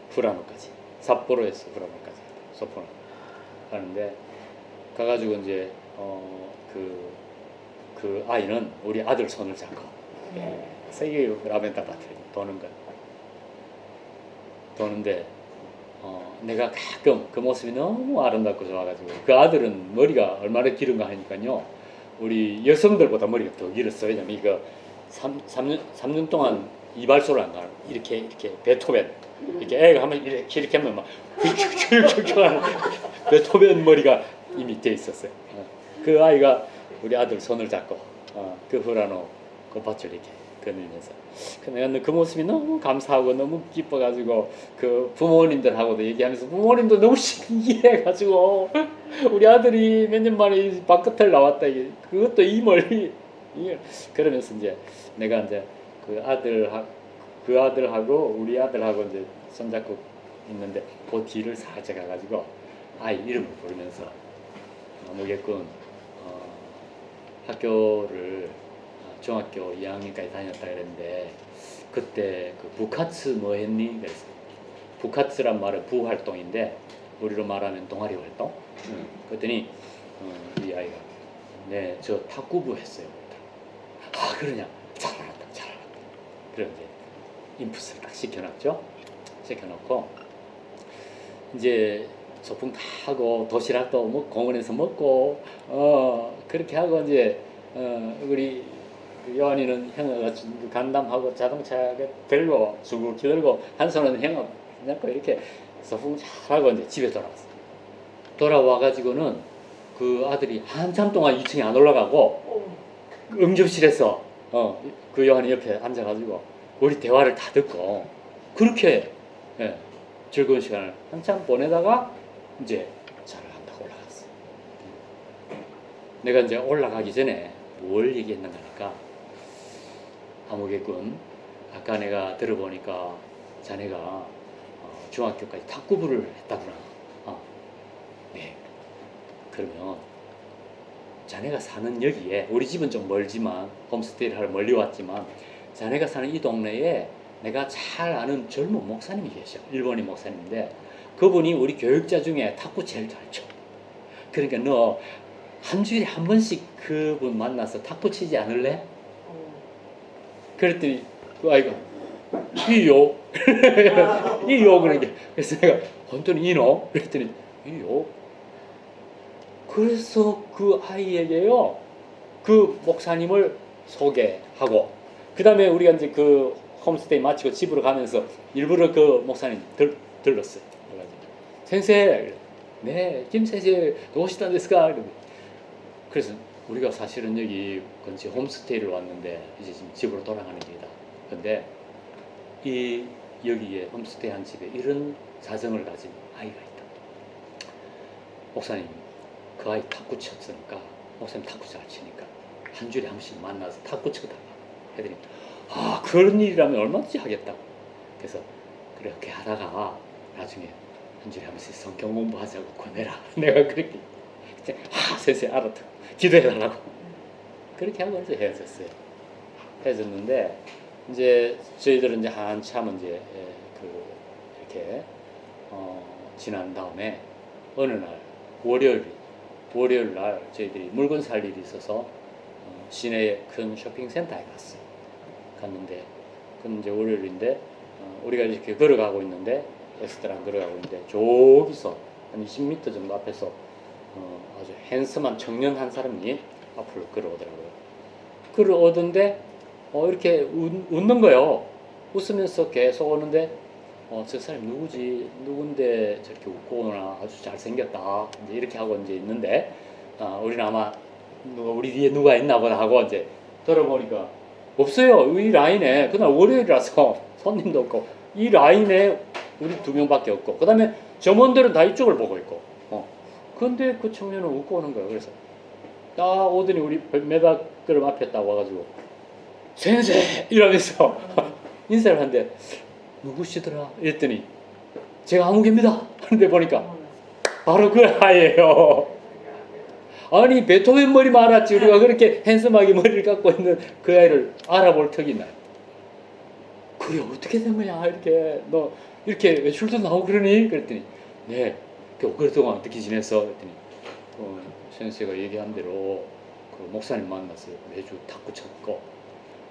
Speaker 1: 富良野까지 삿포로에서富良野까지 소풍을 가는데 가가지고 이제 그 아이는 우리 아들 손을 잡고 세계 라벤더 밭을 도는 거야. 도는데 내가 가끔 그 모습이 너무 아름답고 좋아가지고 그 아들은 머리가 얼마나 길은가 하니까요 우리 여성들보다 머리가 더 길었어요. 왜냐면 이거 3년 동안 이발소를 안 가는 이렇게 베토벤 이렇게 애가 하면 이렇게 하면 막 휙휙휙휙 하는 베토벤 머리가 이미 돼 있었어요. 그 아이가 우리 아들 손을 잡고 그富良野그 밭을 이렇게 거닐면서 내가 그 모습이 너무 감사하고 너무 기뻐가지고 그 부모님들하고도 얘기하면서 부모님도 너무 신기해가지고 우리 아들이 몇 년 만에 이 밭끝을 나왔다 그것도 이 멀리 그러면서 이제 내가 이제 그 아들하고 우리 아들하고 이제 손잡고 있는데 그 뒤를 살짝 가가지고 아이 이름을 부르면서 뭐겠군 학교를 중학교 2학년까지 다녔다 그랬는데 그때 그 부카츠 뭐 했니? 그래서 부카츠란 말은 부활동인데 우리로 말하면 동아리 활동. 그랬더니 이 아이가 네 저 탁구부 했어요. 아 그러냐? 잘한다. 그래서 이제 인풋을 딱 시켜놨죠. 시켜놓고 이제 소풍 다 하고 도시락도 뭐 공원에서 먹고 그렇게 하고 이제 우리 요한이는 형아가 간담하고 자동차 들고 줄기 들고 한 손은 형아 잡고 이렇게 소풍 잘하고 이제 집에 돌아왔어. 돌아와가지고는 그 아들이 한참 동안 2층에 안 올라가고 응접실에서 그 요한이 옆에 앉아가지고 우리 대화를 다 듣고 그렇게 즐거운 시간을 한참 보내다가 이제 차를 한다고 올라갔어. 내가 이제 올라가기 전에 뭘 얘기했는가 하니까 아무개군 아까 내가 들어보니까 자네가 중학교까지 탁구부를 했다구나. 그러면 자네가 사는 여기에, 우리 집은 좀 멀지만 홈스테이를 하러 멀리 왔지만 자네가 사는 이 동네에 내가 잘 아는 젊은 목사님이 계셔. 일본인 목사님인데 그분이 우리 교육자 중에 탁구 제일 잘 쳐. 그러니까 너 한 주일에 한 번씩 그분 만나서 탁구 치지 않을래? 그랬더니 그 아이가 이요 이요 그러니까 그래서 내가 혼돈이 이노? 그랬더니 이요. 그래서 그 아이에게요 그 목사님을 소개하고 그 다음에 우리가 이제 그 홈스테이 마치고 집으로 가면서 일부러 그 목사님 들렀어요. 그래가지고 선생, 네, 김先生 도시단 데스까? 그래서 우리가 사실은 여기 근처 홈스테이를 왔는데 이제 지금 집으로 돌아가는 길이다. 근데 이 여기에 홈스테이 한 집에 이런 사정을 가진 아이가 있다. 목사님, 그 아이 탁구 쳤으니까 목사님 탁구 잘 치니까 한 주일에 한 번씩 만나서 탁구 쳐달라 해드니 아 그런 일이라면 얼마든지 하겠다고. 그래서 그렇게 하다가 나중에 한 주일에 한 번씩 성경 공부하자고 권해라. 내가 그렇게 선생 알았다. 기도해달라고. 그렇게 하고 이제 헤어졌어요. 헤어졌는데 이제 저희들은 이제 한참 이제 이렇게 지난 다음에 어느 날 월요일 날 저희들이 물건 살 일이 있어서 시내의 큰 쇼핑센터에 갔어요. 갔는데 그건 이제 월요일인데 우리가 이렇게 걸어가고 있는데 레스토랑 걸어가고 있는데 저기서 한 20m 정도 앞에서 아주 핸섬한 청년 한 사람이 앞으로 걸어오더라고요. 걸어오던데 이렇게 웃는 거예요. 웃으면서 계속 오는데 저 사람이 누군데 저렇게 웃고 오나 아주 잘생겼다 이렇게 하고 이제 있는데 우리는 아마 우리 뒤에 누가 있나 보다 하고 이제 들어보니까 없어요. 이 라인에 그날 월요일이라서 손님도 없고 이 라인에 우리 2명밖에 없고 그 다음에 점원들은 다 이쪽을 보고 있고 근데 그 청년은 웃고 오는 거예요. 그래서 딱 오더니 우리 메다그램 앞에 딱 와가지고 선생 이러면서 인사를 하는데 누구시더라? 이랬더니 제가 아무개입니다. 하는데 보니까 바로 그 아이예요. 아니 베토벤 머리 말았지 우리가 그렇게 핸섬하게 머리를 갖고 있는 그 아이를 알아볼 턱이 나요. 그게 어떻게 된 거냐 이렇게 너 이렇게 외출도 나오고 그러니? 그랬더니 네 그동안 어떻게 지냈어? 그랬더니 선생가 얘기한 대로 그 목사님 만나서 매주 탁구 쳤고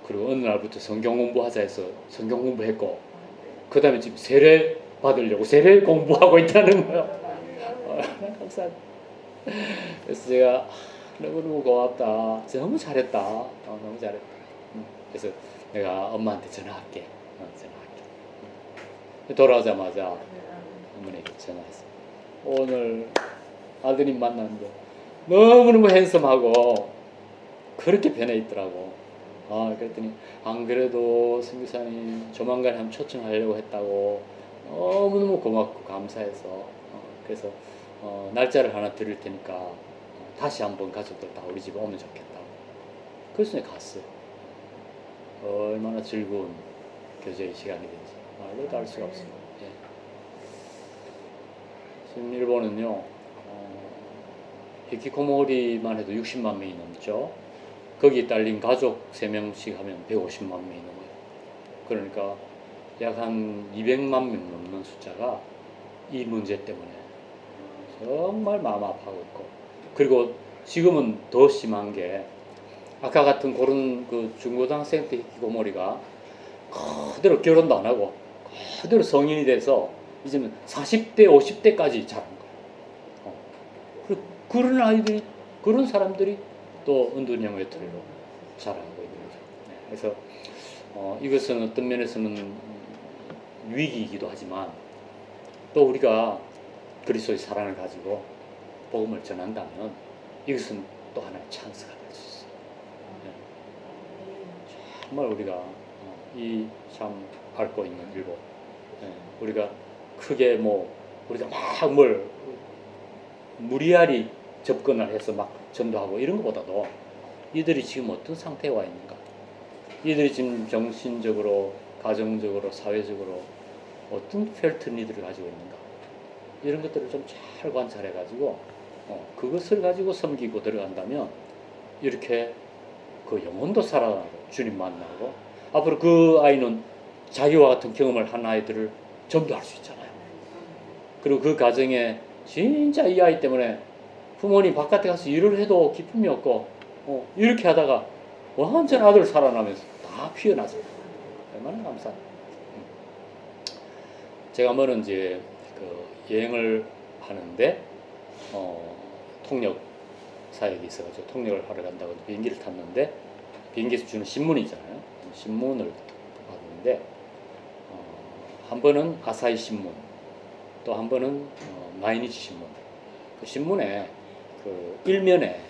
Speaker 1: 그리고 어느 날부터 성경 공부하자 해서 성경 공부했고 그 다음에 지금 세례 받으려고 세례 공부하고 있다는 거예요. 감사합니다. 그래서 제가 너무너무 고맙다. 너무 잘했다. 너무 잘했다. 그래서 내가 엄마한테 전화할게. 돌아오자마자 어머니에게 전화했어. 오늘 아드님 만났는데 너무너무 핸섬하고 그렇게 변해 있더라고. 그랬더니 안 그래도 선교사님 조만간 한번 초청하려고 했다고 너무너무 고맙고 감사해서 그래서 날짜를 하나 드릴 테니까 다시 한번 가족들 다 우리 집에 오면 좋겠다고. 그래서 갔어요. 얼마나 즐거운 교제의 시간이 된지 말로도 알 수가 없습니다. 예. 지금 일본은요 히키코모리만 해도 60만 명이 넘죠. 거기에 딸린 가족 3명씩 하면 150만 명이 넘어요. 그러니까 약 한 200만 명 넘는 숫자가 이 문제 때문에 정말 마음 아파하고 있고 그리고 지금은 더 심한 게 아까 같은 그런 그 중고등학생 때 히키코모리가 그대로 결혼도 안 하고 그대로 성인이 돼서 이제는 40대 50대까지 자란 거예요. 그런 아이들이 그런 사람들이 또 은둔형 외톨이로 자라고 있는 거죠. 그래서 이것은 어떤 면에서는 위기이기도 하지만 또 우리가 그리스도의 사랑을 가지고 복음을 전한다면 이것은 또 하나의 찬스가 될 수 있어요. 정말 우리가 이 참 밟고 있는 일본 우리가 크게 우리가 막 무리하리 접근을 해서 막 전도하고 이런 것보다도 이들이 지금 어떤 상태에 와 있는가, 이들이 지금 정신적으로, 가정적으로, 사회적으로 어떤 펠트 니드를 가지고 있는가 이런 것들을 좀 잘 관찰해 가지고 그것을 가지고 섬기고 들어간다면 이렇게 그 영혼도 살아나고 주님 만나고 앞으로 그 아이는 자기와 같은 경험을 한 아이들을 전도할 수 있잖아요. 그리고 그 가정에 진짜 이 아이 때문에 부모님 바깥에 가서 일을 해도 기쁨이 없고 이렇게 하다가 완전 아들 살아나면서 다 피어나잖아요. 얼마나 감사해요. 제가 한번은 이제 그 여행을 하는데 통역 사역이 있어가지고 통역을 하러 간다고 비행기를 탔는데 비행기에서 주는 신문이 있잖아요. 신문을 봤는데 한 번은 아사히 신문, 또 한 번은 마이니치 신문. 그 신문에 그 일면에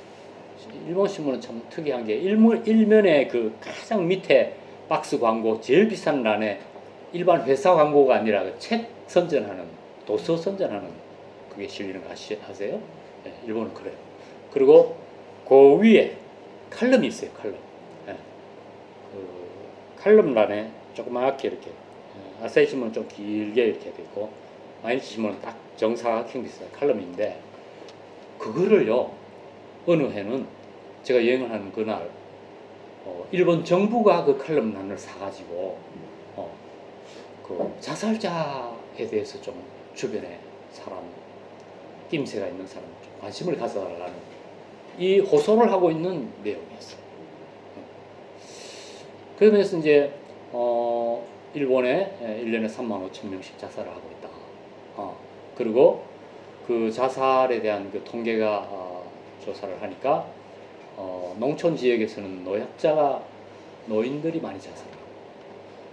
Speaker 1: 일본 신문은 참 특이한 게 일면에 그 가장 밑에 박스 광고 제일 비싼 란에 일반 회사 광고가 아니라 그 책 선전하는 도서 선전하는 그게 실리는 거 아세요? 네, 일본은 그래요. 그리고 그 위에 칼럼이 있어요. 칼럼. 네. 그 칼럼란에 조그맣게 이렇게 아사히 신문은 좀 길게 이렇게 돼 있고 마이니치 신문은 딱 정사각형 비슷한 칼럼인데 그거를요 어느 해는 제가 여행을 하는 그날 일본 정부가 그 칼럼란을 사가지고 그 자살자에 대해서 좀 주변에 사람 낌새가 있는 사람 좀 관심을 가져달라는 이 호소를 하고 있는 내용이었어요. 그러면서 이제 일본에 1년에 35,000명씩 자살을 하고 있다. 그리고 그 자살에 대한 그 통계가 조사를 하니까 농촌 지역에서는 노인들이 많이 자살하고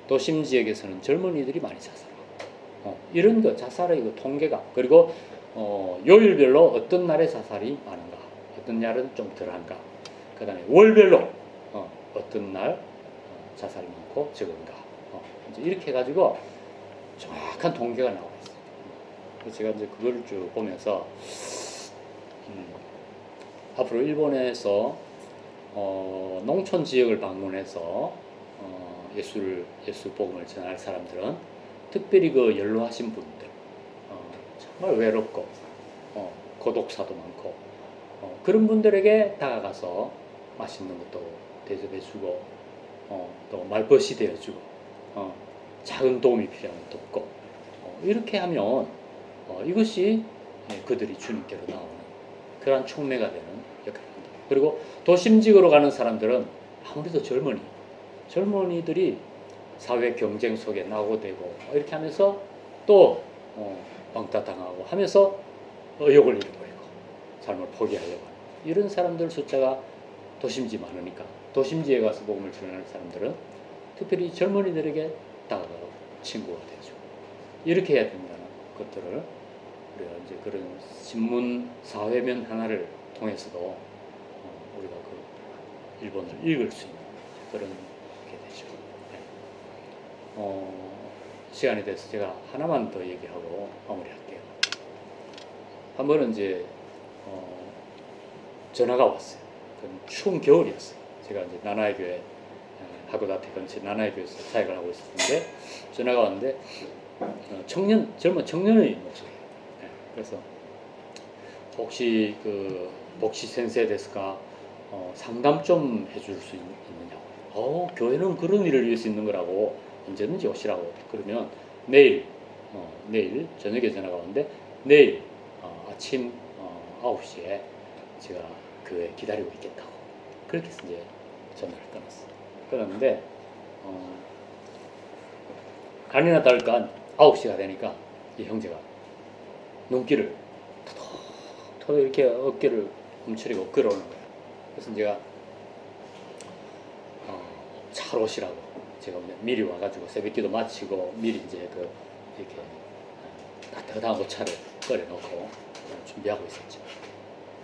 Speaker 1: 도심 지역에서는 젊은이들이 많이 자살하고 이런 거 자살의 그 통계가 그리고 요일별로 어떤 날에 자살이 많은가 어떤 날은 좀 덜한가 그 다음에 월별로 어떤 날 자살이 많고 적은가 이제 이렇게 해가지고 정확한 통계가 나와 있어요. 그래서 제가 이제 그걸 쭉 보면서 앞으로 일본에서 농촌 지역을 방문해서 예술 복음을 전할 사람들은 특별히 그 연로하신 분들 정말 외롭고 고독사도 많고 그런 분들에게 다가가서 맛있는 것도 대접해주고 또 말벗이 되어주고 작은 도움이 필요하면 돕고 이렇게 하면 이것이 그들이 주님께로 나오는 그러한 촉매가 되는 역할을 합니다. 그리고 도심지구로 가는 사람들은 아무래도 젊은이들이 사회 경쟁 속에 나고되고 이렇게 하면서 또 왕따 당하고 하면서 의욕을 잃어버리고 삶을 포기하려고 하는 이런 사람들 숫자가 도심지 많으니까 도심지에 가서 복음을 전하는 사람들은 특별히 젊은이들에게 다가가고 친구가 되죠. 이렇게 해야 된다는 것들을 우리가 이제 그런 신문 사회면 하나를 통해서도 우리가 그 일본을 읽을 수 있는 그런 게 되죠. 네. 시간이 돼서 제가 하나만 더 얘기하고 마무리할게요. 한 번은 이제 전화가 왔어요. 그건 추운 겨울이었어요. 제가 이제 나나의 교회 하고다테 근처 나나의 교회에서 사역을 하고 있었는데 전화가 왔는데 젊은 청년의 목소리예요. 네. 그래서 혹시 그 복시 센세 데스까 상담 좀 해줄 수 있느냐고. 교회는 그런 일을 위해서 있는 거라고 언제든지 오시라고. 그러면 내일 저녁에 전화가 왔는데 내일 아침 9시에 제가 교회에 기다리고 있겠다고. 그렇게 해서 이제 전화를 끊었어요. 끊었는데 아니나 다를까 9시가 되니까 이 형제가 눈길을 토독토독 이렇게 어깨를 움츠리고 걸어오는 거예요. 그래서 제가 잘 오시라고 제가 미리 와가지고 새벽기도 마치고 미리 이제 이렇게 따뜻한 옷차를 끓여놓고 준비하고 있었죠.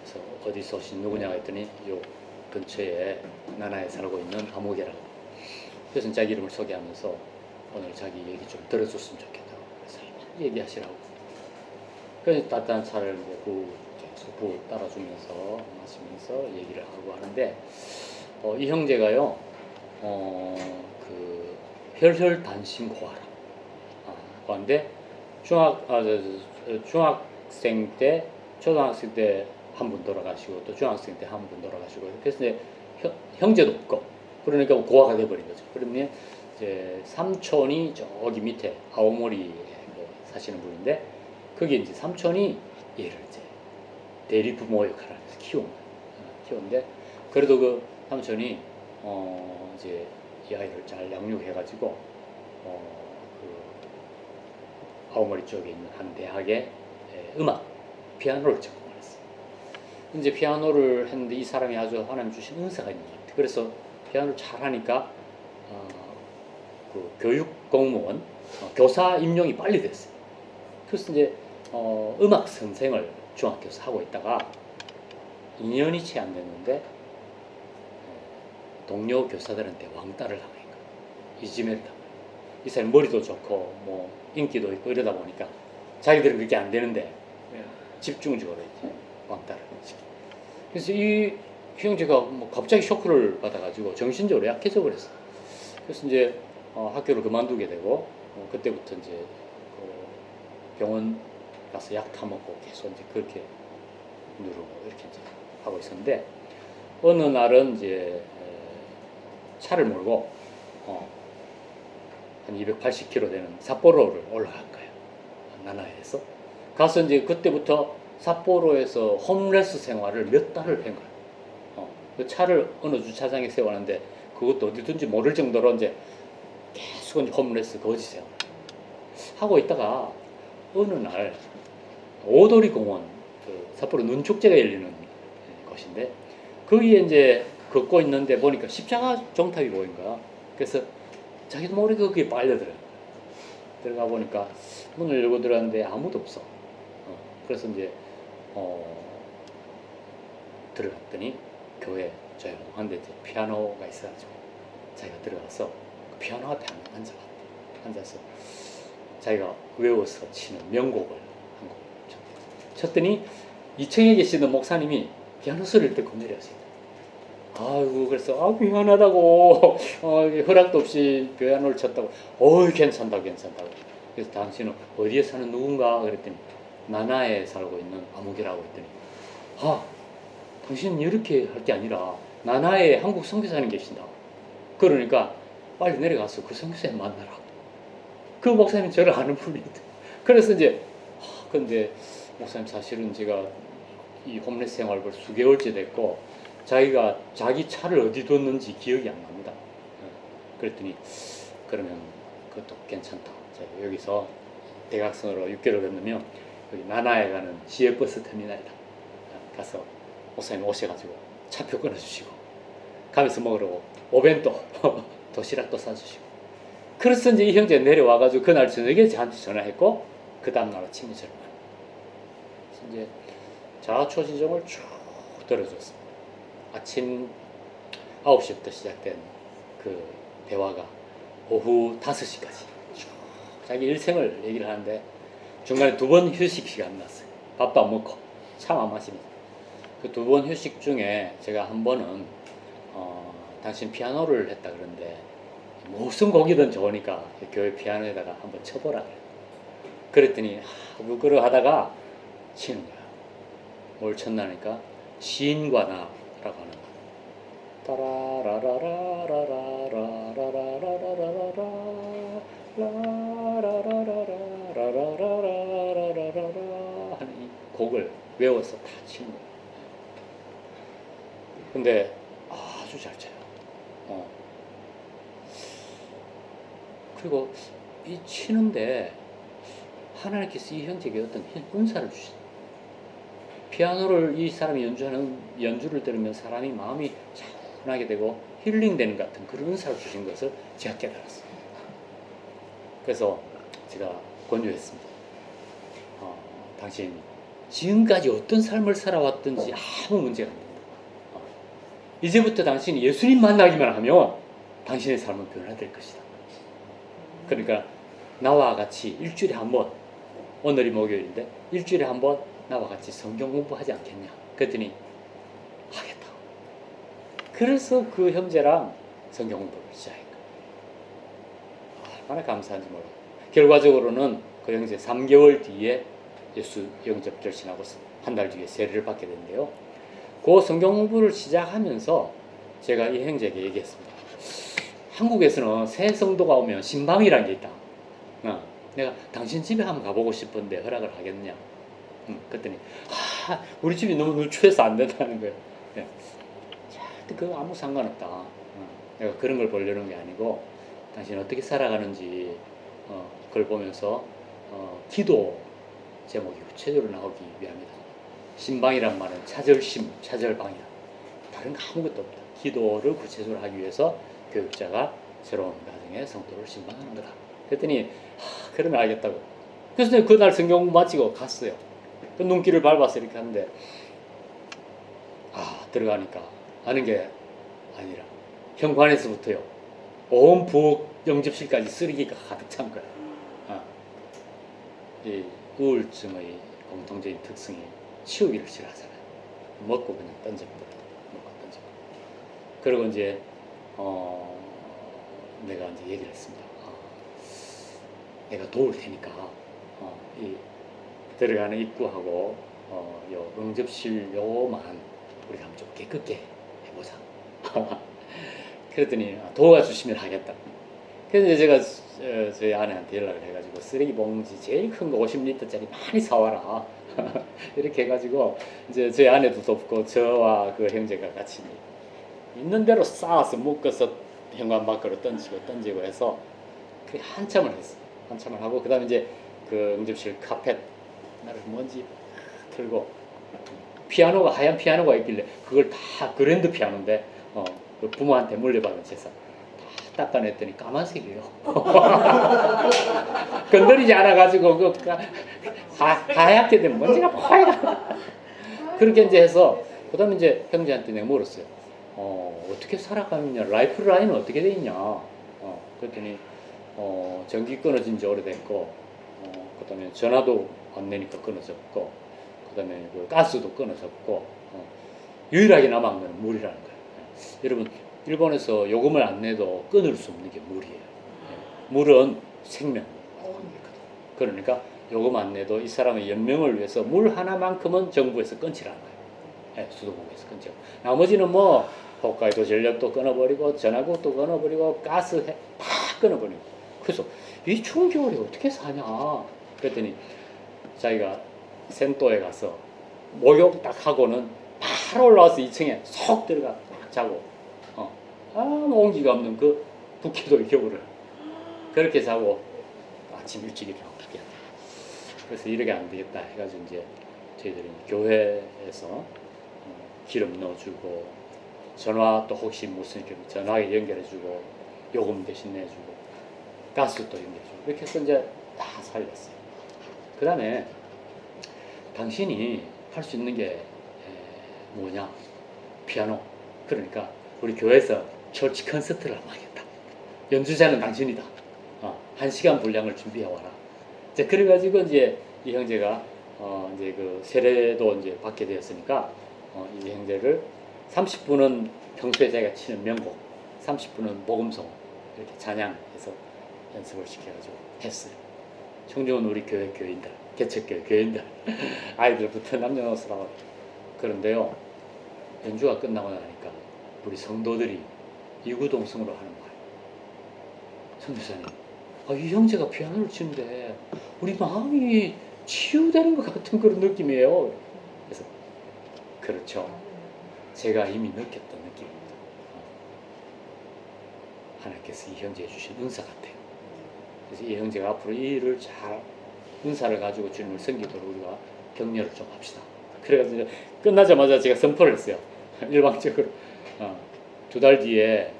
Speaker 1: 그래서 어디서 오신 누구냐고 했더니 요 근처에 나나에 살고 있는 아무개라고. 그래서 자기 이름을 소개하면서 오늘 자기 얘기 좀 들어줬으면 좋겠다고. 그래서 얘기하시라고. 그래서 따뜻한 차를 계속 따라주면서 마시면서 얘기를 하고 하는데 이 형제가요 그 혈혈단신 고하라. 근데 중학생 때 초등학생 때 한 분 돌아가시고 또 중학생 때 한 분 돌아가시고 그래서 이제 형제도 없고 그러니까 고아가 돼버린 거죠. 그러면 이제 삼촌이 저기 밑에 아오모리에 뭐 사시는 분인데 거기 이제 삼촌이 얘를 이제 대리 부모 역할을 하면서 키우는데 그래도 그 삼촌이 이제 이 아이를 잘 양육해가지고 그 아오모리 쪽에 있는 한 대학에 음악 피아노를 전공을 했어요. 이제 피아노를 했는데 이 사람이 아주 하나님 주신 은사가 있는 것 같아요. 그래서 피아노를 잘하니까 그 교육 공무원 교사 임용이 빨리 됐어요. 그래서 이제 음악 선생을 중학교에서 하고 있다가 2년이 채 안 됐는데 동료 교사들한테 왕따를 당한 거예요. 이지매를 당한 거예요. 이 사람이 머리도 좋고 뭐 인기도 있고 이러다 보니까 자기들은 그렇게 안 되는데 집중적으로 이제 왕따를 했지. 그래서 이 형제가 뭐 갑자기 쇼크를 받아가지고 정신적으로 약해져 버렸어. 그래서 이제 학교를 그만두게 되고 그때부터 이제 병원 가서 약 타먹고 계속 이제 그렇게 누르고 이렇게 이제 하고 있었는데 어느 날은 이제 차를 몰고 한 280km 되는 삿포로를 올라간 거예요. 나나에서 가서 이제 그때부터 삿포로에서 홈레스 생활을 몇 달을 한 거예요. 그 차를 어느 주차장에 세워놨는데 그것도 어디든지 모를 정도로 이제 계속 이제 홈레스 거지 생활 하고 있다가 어느 날 오도리 공원 그 삿포로 눈축제가 열리는 곳인데 거기에 이제 걷고 있는데 보니까 십자가 종탑이 보인 거야. 그래서 자기도 모르게 거기에 빨려 들어가 보니까 문을 열고 들어갔는데 아무도 없어. 그래서 이제 들어갔더니 교회 조용한데 이제 피아노가 있어가지고 자기가 들어가서 그 피아노 앞에 앉아서 자기가 외워서 치는 명곡을 한 곡 쳤더니 2층에 계시는 목사님이 피아노 소리를 듣고 내려왔어요. 아이고 그래서 미안하다고 허락도 없이 피아노를 쳤다고 괜찮다고 그래서 당신은 어디에 사는 누군가 그랬더니 나나에 살고 있는 아무개라고 했더니 당신은 이렇게 할 게 아니라 나나에 한국 선교사님 계신다. 그러니까 빨리 내려가서 그 선교사님 만나라. 그 목사님 저를 아는 분이거든. 그래서 이제 근데 목사님 사실은 제가 이 홈레스 생활을 벌써 수개월째 됐고 자기가 자기 차를 어디 뒀는지 기억이 안 납니다. 그랬더니 그러면 그것도 괜찮다. 여기서 대각선으로 6개월 건너면 여기 나나에 가는 시외버스 터미널이다. 가서 목사님 오셔가지고 차표 끊어주시고 가면서 먹으라고 오벤또 도시락도 싸주시고 그래서 이제 이 형제 내려와가지고 그날 저녁에 저한테 전화했고 그 다음날 아침에 전화 그래서 이제 자초지종을 쭉 들어줬습니다. 아침 9시부터 시작된 그 대화가 오후 5시까지 쭉 자기 일생을 얘기를 하는데 중간에 2번 휴식 시간 났어요. 밥도 안 먹고 차 안 마시면서 그 2번 휴식 중에 제가 한 번은 당신 피아노를 했다 그러는데 무슨 곡이든 좋으니까 교회 피아노에다가 한번 쳐보라 그랬더니 그러 하다가 치는 거야. 뭘 쳤나니까 시인과 나라고 하는 하는 이 곡을 외워서 다 치는 거야. 근데 아주 잘 쳐요. 그리고 이 치는데 하나님께서 이 형제에게 어떤 은사를 주시다. 피아노를 이 사람이 연주를 들으면 사람이 마음이 차분하게 되고 힐링되는 같은 그런 은사를 주신 것을 제가 깨달았어요. 그래서 제가 권유했습니다. 당신 지금까지 어떤 삶을 살아왔든지 아무 문제가 안 됩니다. 이제부터 당신이 예수님 만나기만 하면 당신의 삶은 변화될 것이다. 그러니까 나와 같이 일주일에 한 번, 오늘이 목요일인데 일주일에 한 번 나와 같이 성경 공부하지 않겠냐. 그랬더니 하겠다. 그래서 그 형제랑 성경 공부를 시작했고 얼마나 감사한지 몰라요. 결과적으로는 그 형제 3개월 뒤에 예수 영접 결심하고 한 달 뒤에 세례를 받게 된대요. 그 성경 공부를 시작하면서 제가 이 형제에게 얘기했습니다. 한국에서는 새 성도가 오면 신방이라는 게 있다. 내가 당신 집에 한번 가보고 싶은데 허락을 하겠냐? 그랬더니 우리 집이 너무 누추해서 안 된다는 거예요. 네. 그거 아무 상관없다. 내가 그런 걸 보려는 게 아니고 당신이 어떻게 살아가는지 그걸 보면서 기도 제목이 구체적으로 나오기 위함이다. 신방이란 말은 차절심, 차절방이다. 다른 거 아무것도 없다. 기도를 구체적으로 하기 위해서 교육자가 새로운 가정의 성도를 신방하는 거다. 그랬더니 그러면 알겠다고. 그래서 그날 성경 마치고 갔어요. 그 눈길을 밟아서 이렇게 하는데 들어가니까 아는 게 아니라 현관에서부터요 온 부엌 영접실까지 쓰레기가 가득 찬 거야. 이 우울증의 공통적인 특성이 치우기를 싫어하잖아요. 먹고 그냥 던져버려. 먹고 던져. 그리고 이제 내가 이제 얘기를 했습니다. 내가 도울 테니까 이 들어가는 입구하고 요 응접실 요만 우리가 한번 좀 깨끗게 해보자. 그랬더니 도와주시면 하겠다. 그래서 제가 저희 아내한테 연락을 해가지고 쓰레기 봉지 제일 큰 거 50리터짜리 많이 사와라. 이렇게 해가지고 이제 저희 아내도 돕고 저와 그 형제가 같이 있는 대로 쌓아서 묶어서 현관 밖으로 던지고 해서 그게 한참을 했어. 한참을 하고 그다음에 이제 그 응접실 카펫 나를 먼지 틀고 피아노가 하얀 피아노가 있길래 그걸 다 그랜드 피아노인데 그 부모한테 물려받은 재산 다 닦아냈더니 까만색이에요. 건드리지 않아가지고 그 하얗게 된 먼지가 하얗게 그렇게 이제 해서 그다음에 이제 형제한테 내가 물었어요. 어떻게 살아가느냐, 라이프 라인은 어떻게 돼 있냐. 그랬더니 전기 끊어진 지 오래됐고, 그다음에 전화도 안 내니까 끊어졌고, 그다음에 그 가스도 끊어졌고, 유일하게 남은 건 물이라는 거예요. 여러분, 일본에서 요금을 안 내도 끊을 수 없는 게 물이에요. 물은 생명. 그러니까 요금 안 내도 이 사람의 연명을 위해서 물 하나만큼은 정부에서 끊지 않아요. 수도국에서 끊죠. 나머지는 뭐 홋카이도 전력도 끊어버리고 전화국도 끊어버리고 가스 다 끊어버리고. 그래서 이 추운 겨울에 어떻게 사냐? 그랬더니 자기가 센토에 가서 목욕 딱 하고는 바로 올라와서 2층에 쏙 들어가 딱 자고 아무 온기가 없는 그 북해도의 겨울을 그렇게 자고 아침 일찍 일어나고 그렇게 한다. 그래서 이렇게 안 되겠다 해가지고 이제 저희들이 교회에서 기름 넣어주고 전화 또 혹시 무슨 전화에 연결해주고 요금 대신 내주고 가스도 연결해주고 이렇게 해서 이제 다 살렸어요. 그 다음에 당신이 할 수 있는 게 뭐냐? 피아노. 그러니까 우리 교회에서 철치 콘서트를 한번 하겠다. 연주자는 당신이다. 1시간 분량을 준비해와라. 이제 그래가지고 이제 이 형제가 이제 그 세례도 이제 받게 되었으니까 이 형제를 30분은 평소에 자기가 치는 명곡, 30분은 복음송 이렇게 찬양해서 연습을 시켜가지고 했어요. 청중은 우리 교회 교인들, 개척교회 교인들, 아이들부터 남녀노소 나와. 그런데요, 연주가 끝나고 나니까 우리 성도들이 이구동성으로 하는 말. 선교사님, 이 형제가 피아노를 치는데 우리 마음이 치유되는 것 같은 그런 느낌이에요. 그래서 그렇죠. 제가 이미 느꼈던 느낌입니다. 하나님께서 이 형제에 주신 은사 같아요. 그래서 이 형제가 앞으로 이 일을 잘 은사를 가지고 주님을 섬기도록 우리가 격려를 좀 합시다. 그래가지고 끝나자마자 제가 선포를 했어요. 일방적으로 2달 뒤에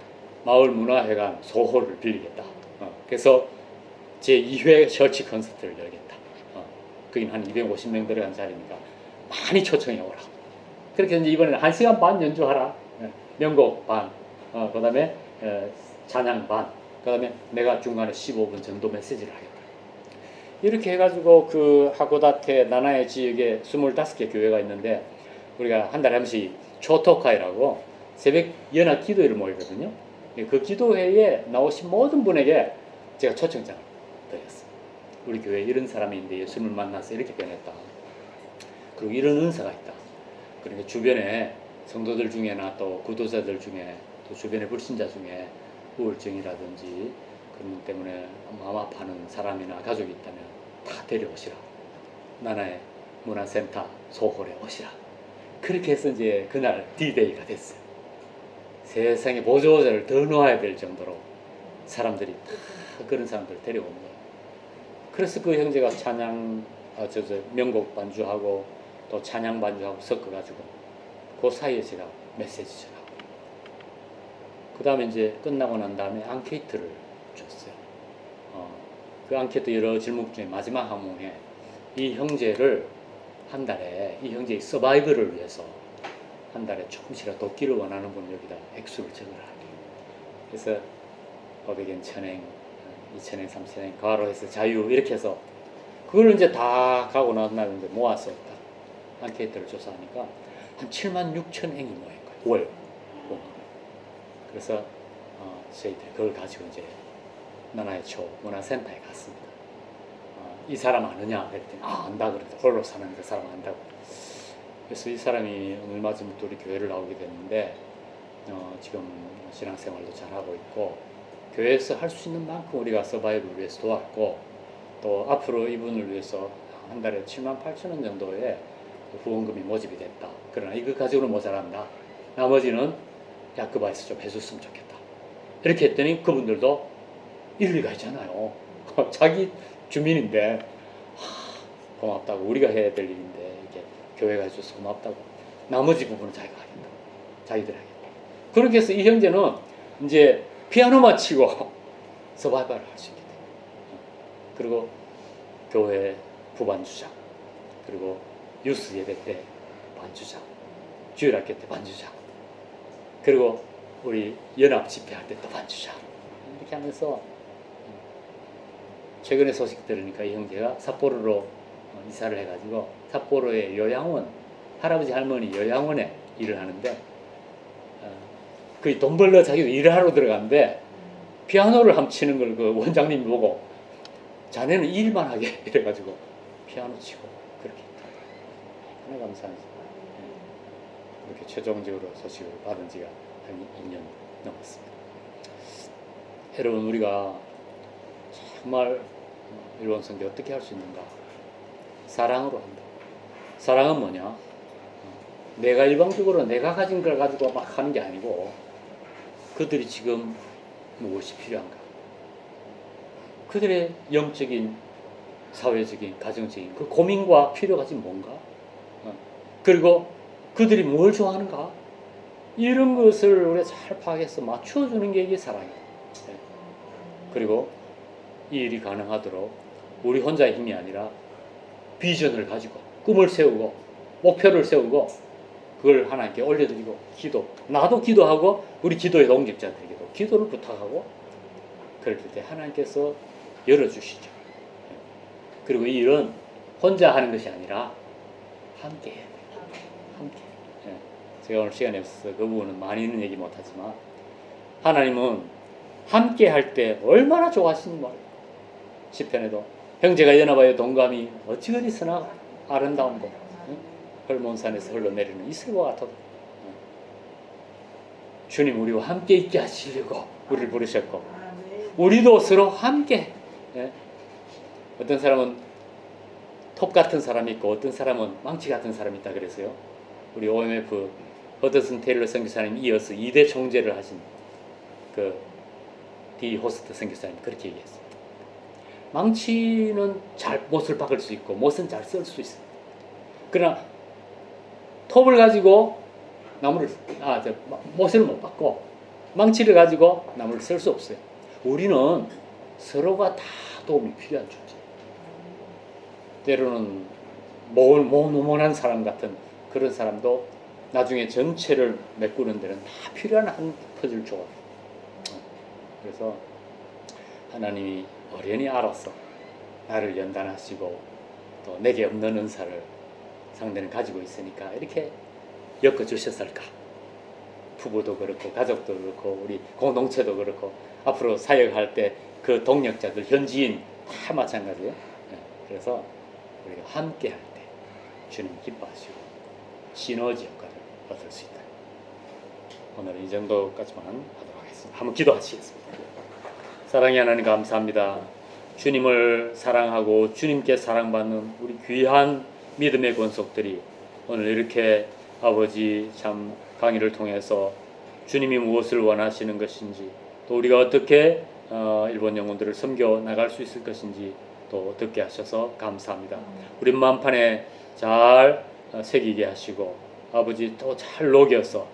Speaker 1: 마을문화회관 소홀을 빌리겠다. 그래서 제2회 철치 콘서트를 열겠다. 거긴 한 250명 들어간 자리니까 많이 초청해 오라. 그렇게 이제 이번에는 1시간 반 연주하라. 명곡 반, 그 다음에 찬양 반, 그 다음에 내가 중간에 15분 전도 메시지를 하겠다. 이렇게 해가지고 그 하코다테 나나의 지역에 25개 교회가 있는데 우리가 한 달에 한 번씩 초토카이라고 새벽 연합 기도회를 모이거든요. 그 기도회에 나오신 모든 분에게 제가 초청장을 드렸어요. 우리 교회에 이런 사람이 있는데 예수님을 만나서 이렇게 변했다. 그리고 이런 은사가 있다. 그러니까 주변에 성도들 중에나 또 구도자들 중에 또 주변의 불신자 중에 우울증이라든지 그런 것 때문에 마음 아파하는 사람이나 가족이 있다면 다 데려오시라. 나나의 문화센터 소홀에 오시라. 그렇게 해서 이제 그날 D-Day가 됐어요. 세상에 보조자를 더 놓아야 될 정도로 사람들이 다 그런 사람들을 데려온 거예요. 그래서 그 형제가 찬양, 명곡 반주하고 또 찬양 반주하고 섞어가지고 그 사이에 제가 메시지 전하고 그 다음에 이제 끝나고 난 다음에 앙케이트를 줬어요. 그 앙케이트 여러 질문 중에 마지막 항목에 이 형제를 한 달에 이 형제의 서바이벌을 위해서 한 달에 조금씩이라도 돕기를 원하는 분 여기다 액수를 적으라. 그래서 500엔, 1000엔, 2000엔, 3000엔, 가로해서 자유 이렇게 해서 그걸 이제 다 가고 나서 날 이제 모아서 딱 앙케이트를 조사하니까 한 76,000엔이 모인 거예요. 월. 그래서 저희들이 그걸 가지고 이제 나나의 초 문화센터에 갔습니다. 이 사람 아느냐 그랬더니 안다 그랬더니 홀로 사는 그 사람 안다고. 그래서 이 사람이 얼마 전부터 우리 교회를 나오게 됐는데 지금 신앙생활도 잘하고 있고 교회에서 할 수 있는 만큼 우리가 서바이브를 위해서 도왔고 또 앞으로 이분을 위해서 한 달에 78,000원 정도의 후원금이 모집이 됐다. 그러나 이거 가지고는 모자란다. 나머지는 야크바에서 좀 해줬으면 좋겠다. 이렇게 했더니 그분들도 일리가 있잖아요. 자기 주민인데 고맙다고 우리가 해야 될 일인데 이렇게 교회가 해줘서 고맙다고 나머지 부분은 자기가 하겠다. 자기들이 하겠다. 그렇게 해서 이 형제는 이제 피아노만 치고 서바이벌을 할 수 있게 돼요. 그리고 교회 부반주자 그리고 유스 예배 때 반주자 주일학교 때 반주자 그리고 우리 연합 집회할 때 또 반주자 이렇게 하면서 최근에 소식 들으니까 이 형제가 삿포로로 이사를 해가지고 삿포로의 요양원 할아버지 할머니 요양원에 일을 하는데 그 돈 벌러 자기도 일을 하러 들어갔는데 피아노를 함 치는 걸 그 원장님이 보고 자네는 일만 하게 이래가지고 피아노 치고 그렇게 하나 감사합니다. 그렇게 최종적으로 소식을 받은 지가 한 2년 넘었습니다. 여러분 우리가 정말 일본 선교 어떻게 할 수 있는가? 사랑으로 한다. 사랑은 뭐냐? 내가 일방적으로 내가 가진 걸 가지고 막 하는 게 아니고 그들이 지금 무엇이 필요한가? 그들의 영적인, 사회적인, 가정적인 그 고민과 필요가 지금 뭔가? 그리고 그들이 뭘 좋아하는가? 이런 것을 우리가 잘 파악해서 맞춰주는 게 이게 사랑이에요. 그리고 이 일이 가능하도록 우리 혼자의 힘이 아니라 비전을 가지고 꿈을 세우고 목표를 세우고 그걸 하나님께 올려드리고 기도 나도 기도하고 우리 기도의 동역자들에게도 기도를 부탁하고 그럴 때 하나님께서 열어주시죠. 그리고 이 일은 혼자 하는 것이 아니라 함께 해야 돼요. 함께. 제가 오늘 시간이 없어서 그 부분은 많이는 얘기 못하지만 하나님은 함께 할 때 얼마나 좋아하시는 말이에요. 시편에도 형제가 연합하여 동감이 어찌 그리서나 아름다운 것 헐몬산에서 흘러내리는 이슬과 같아도 주님 우리와 함께 있게 하시려고 우리를 부르셨고 우리도 서로 함께 어떤 사람은 톱 같은 사람이 있고 어떤 사람은 망치 같은 사람이 있다 그래서요. 우리 OMF 허드슨 테일러 선교사님 이어서 2대 총재를 하신 그 디 호스트 선교사님 그렇게 얘기했어요. 망치는 잘 못을 박을 수 있고 못은 잘 쓸 수 있어요. 그러나 톱을 가지고 나무를 못을 못 박고 망치를 가지고 나무를 쓸 수 없어요. 우리는 서로가 다 도움이 필요한 존재. 때로는 모노몬한 사람 같은 그런 사람도 나중에 전체를 메꾸는 데는 다 필요한 한 퍼즐 조각. 그래서 하나님이 어련히 알아서 나를 연단하시고 또 내게 없는 은사를 상대는 가지고 있으니까 이렇게 엮어주셨을까. 부부도 그렇고 가족도 그렇고 우리 공동체도 그렇고 앞으로 사역할 때 그 동력자들 현지인 다 마찬가지예요. 그래서 우리가 함께 할 때 주님 기뻐하시고 시너지 역할을 얻을 수 있다. 오늘은 이 정도까지만 하도록 하겠습니다. 한번 기도하시겠습니다. 사랑의 하나님 감사합니다. 주님을 사랑하고 주님께 사랑받는 우리 귀한 믿음의 권속들이 오늘 이렇게 아버지 참 강의를 통해서 주님이 무엇을 원하시는 것인지, 또 우리가 어떻게 일본 영혼들을 섬겨 나갈 수 있을 것인지 또 듣게 하셔서 감사합니다. 우리 마음판에 잘 새기게 하시고 아버지 또 잘 녹여서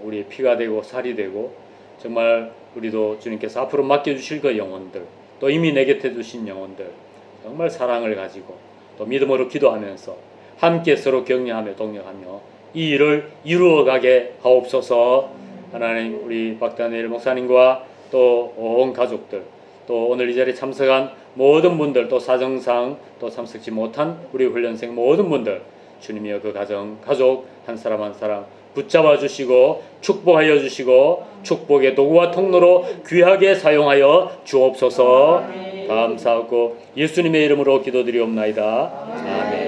Speaker 1: 우리의 피가 되고 살이 되고, 정말 우리도 주님께서 앞으로 맡겨주실 그 영혼들, 또 이미 내 곁에 두신 영혼들, 정말 사랑을 가지고 또 믿음으로 기도하면서 함께 서로 격려하며 동력하며 이 일을 이루어가게 하옵소서. 하나님, 우리 박다니엘 목사님과 또 온 가족들, 또 오늘 이 자리에 참석한 모든 분들, 또 사정상 또 참석지 못한 우리 훈련생 모든 분들, 주님이여 그 가족 한 사람 한 사람 붙잡아 주시고 축복하여 주시고 축복의 도구와 통로로 귀하게 사용하여 주옵소서. 감사하고 예수님의 이름으로 기도드리옵나이다. 아멘.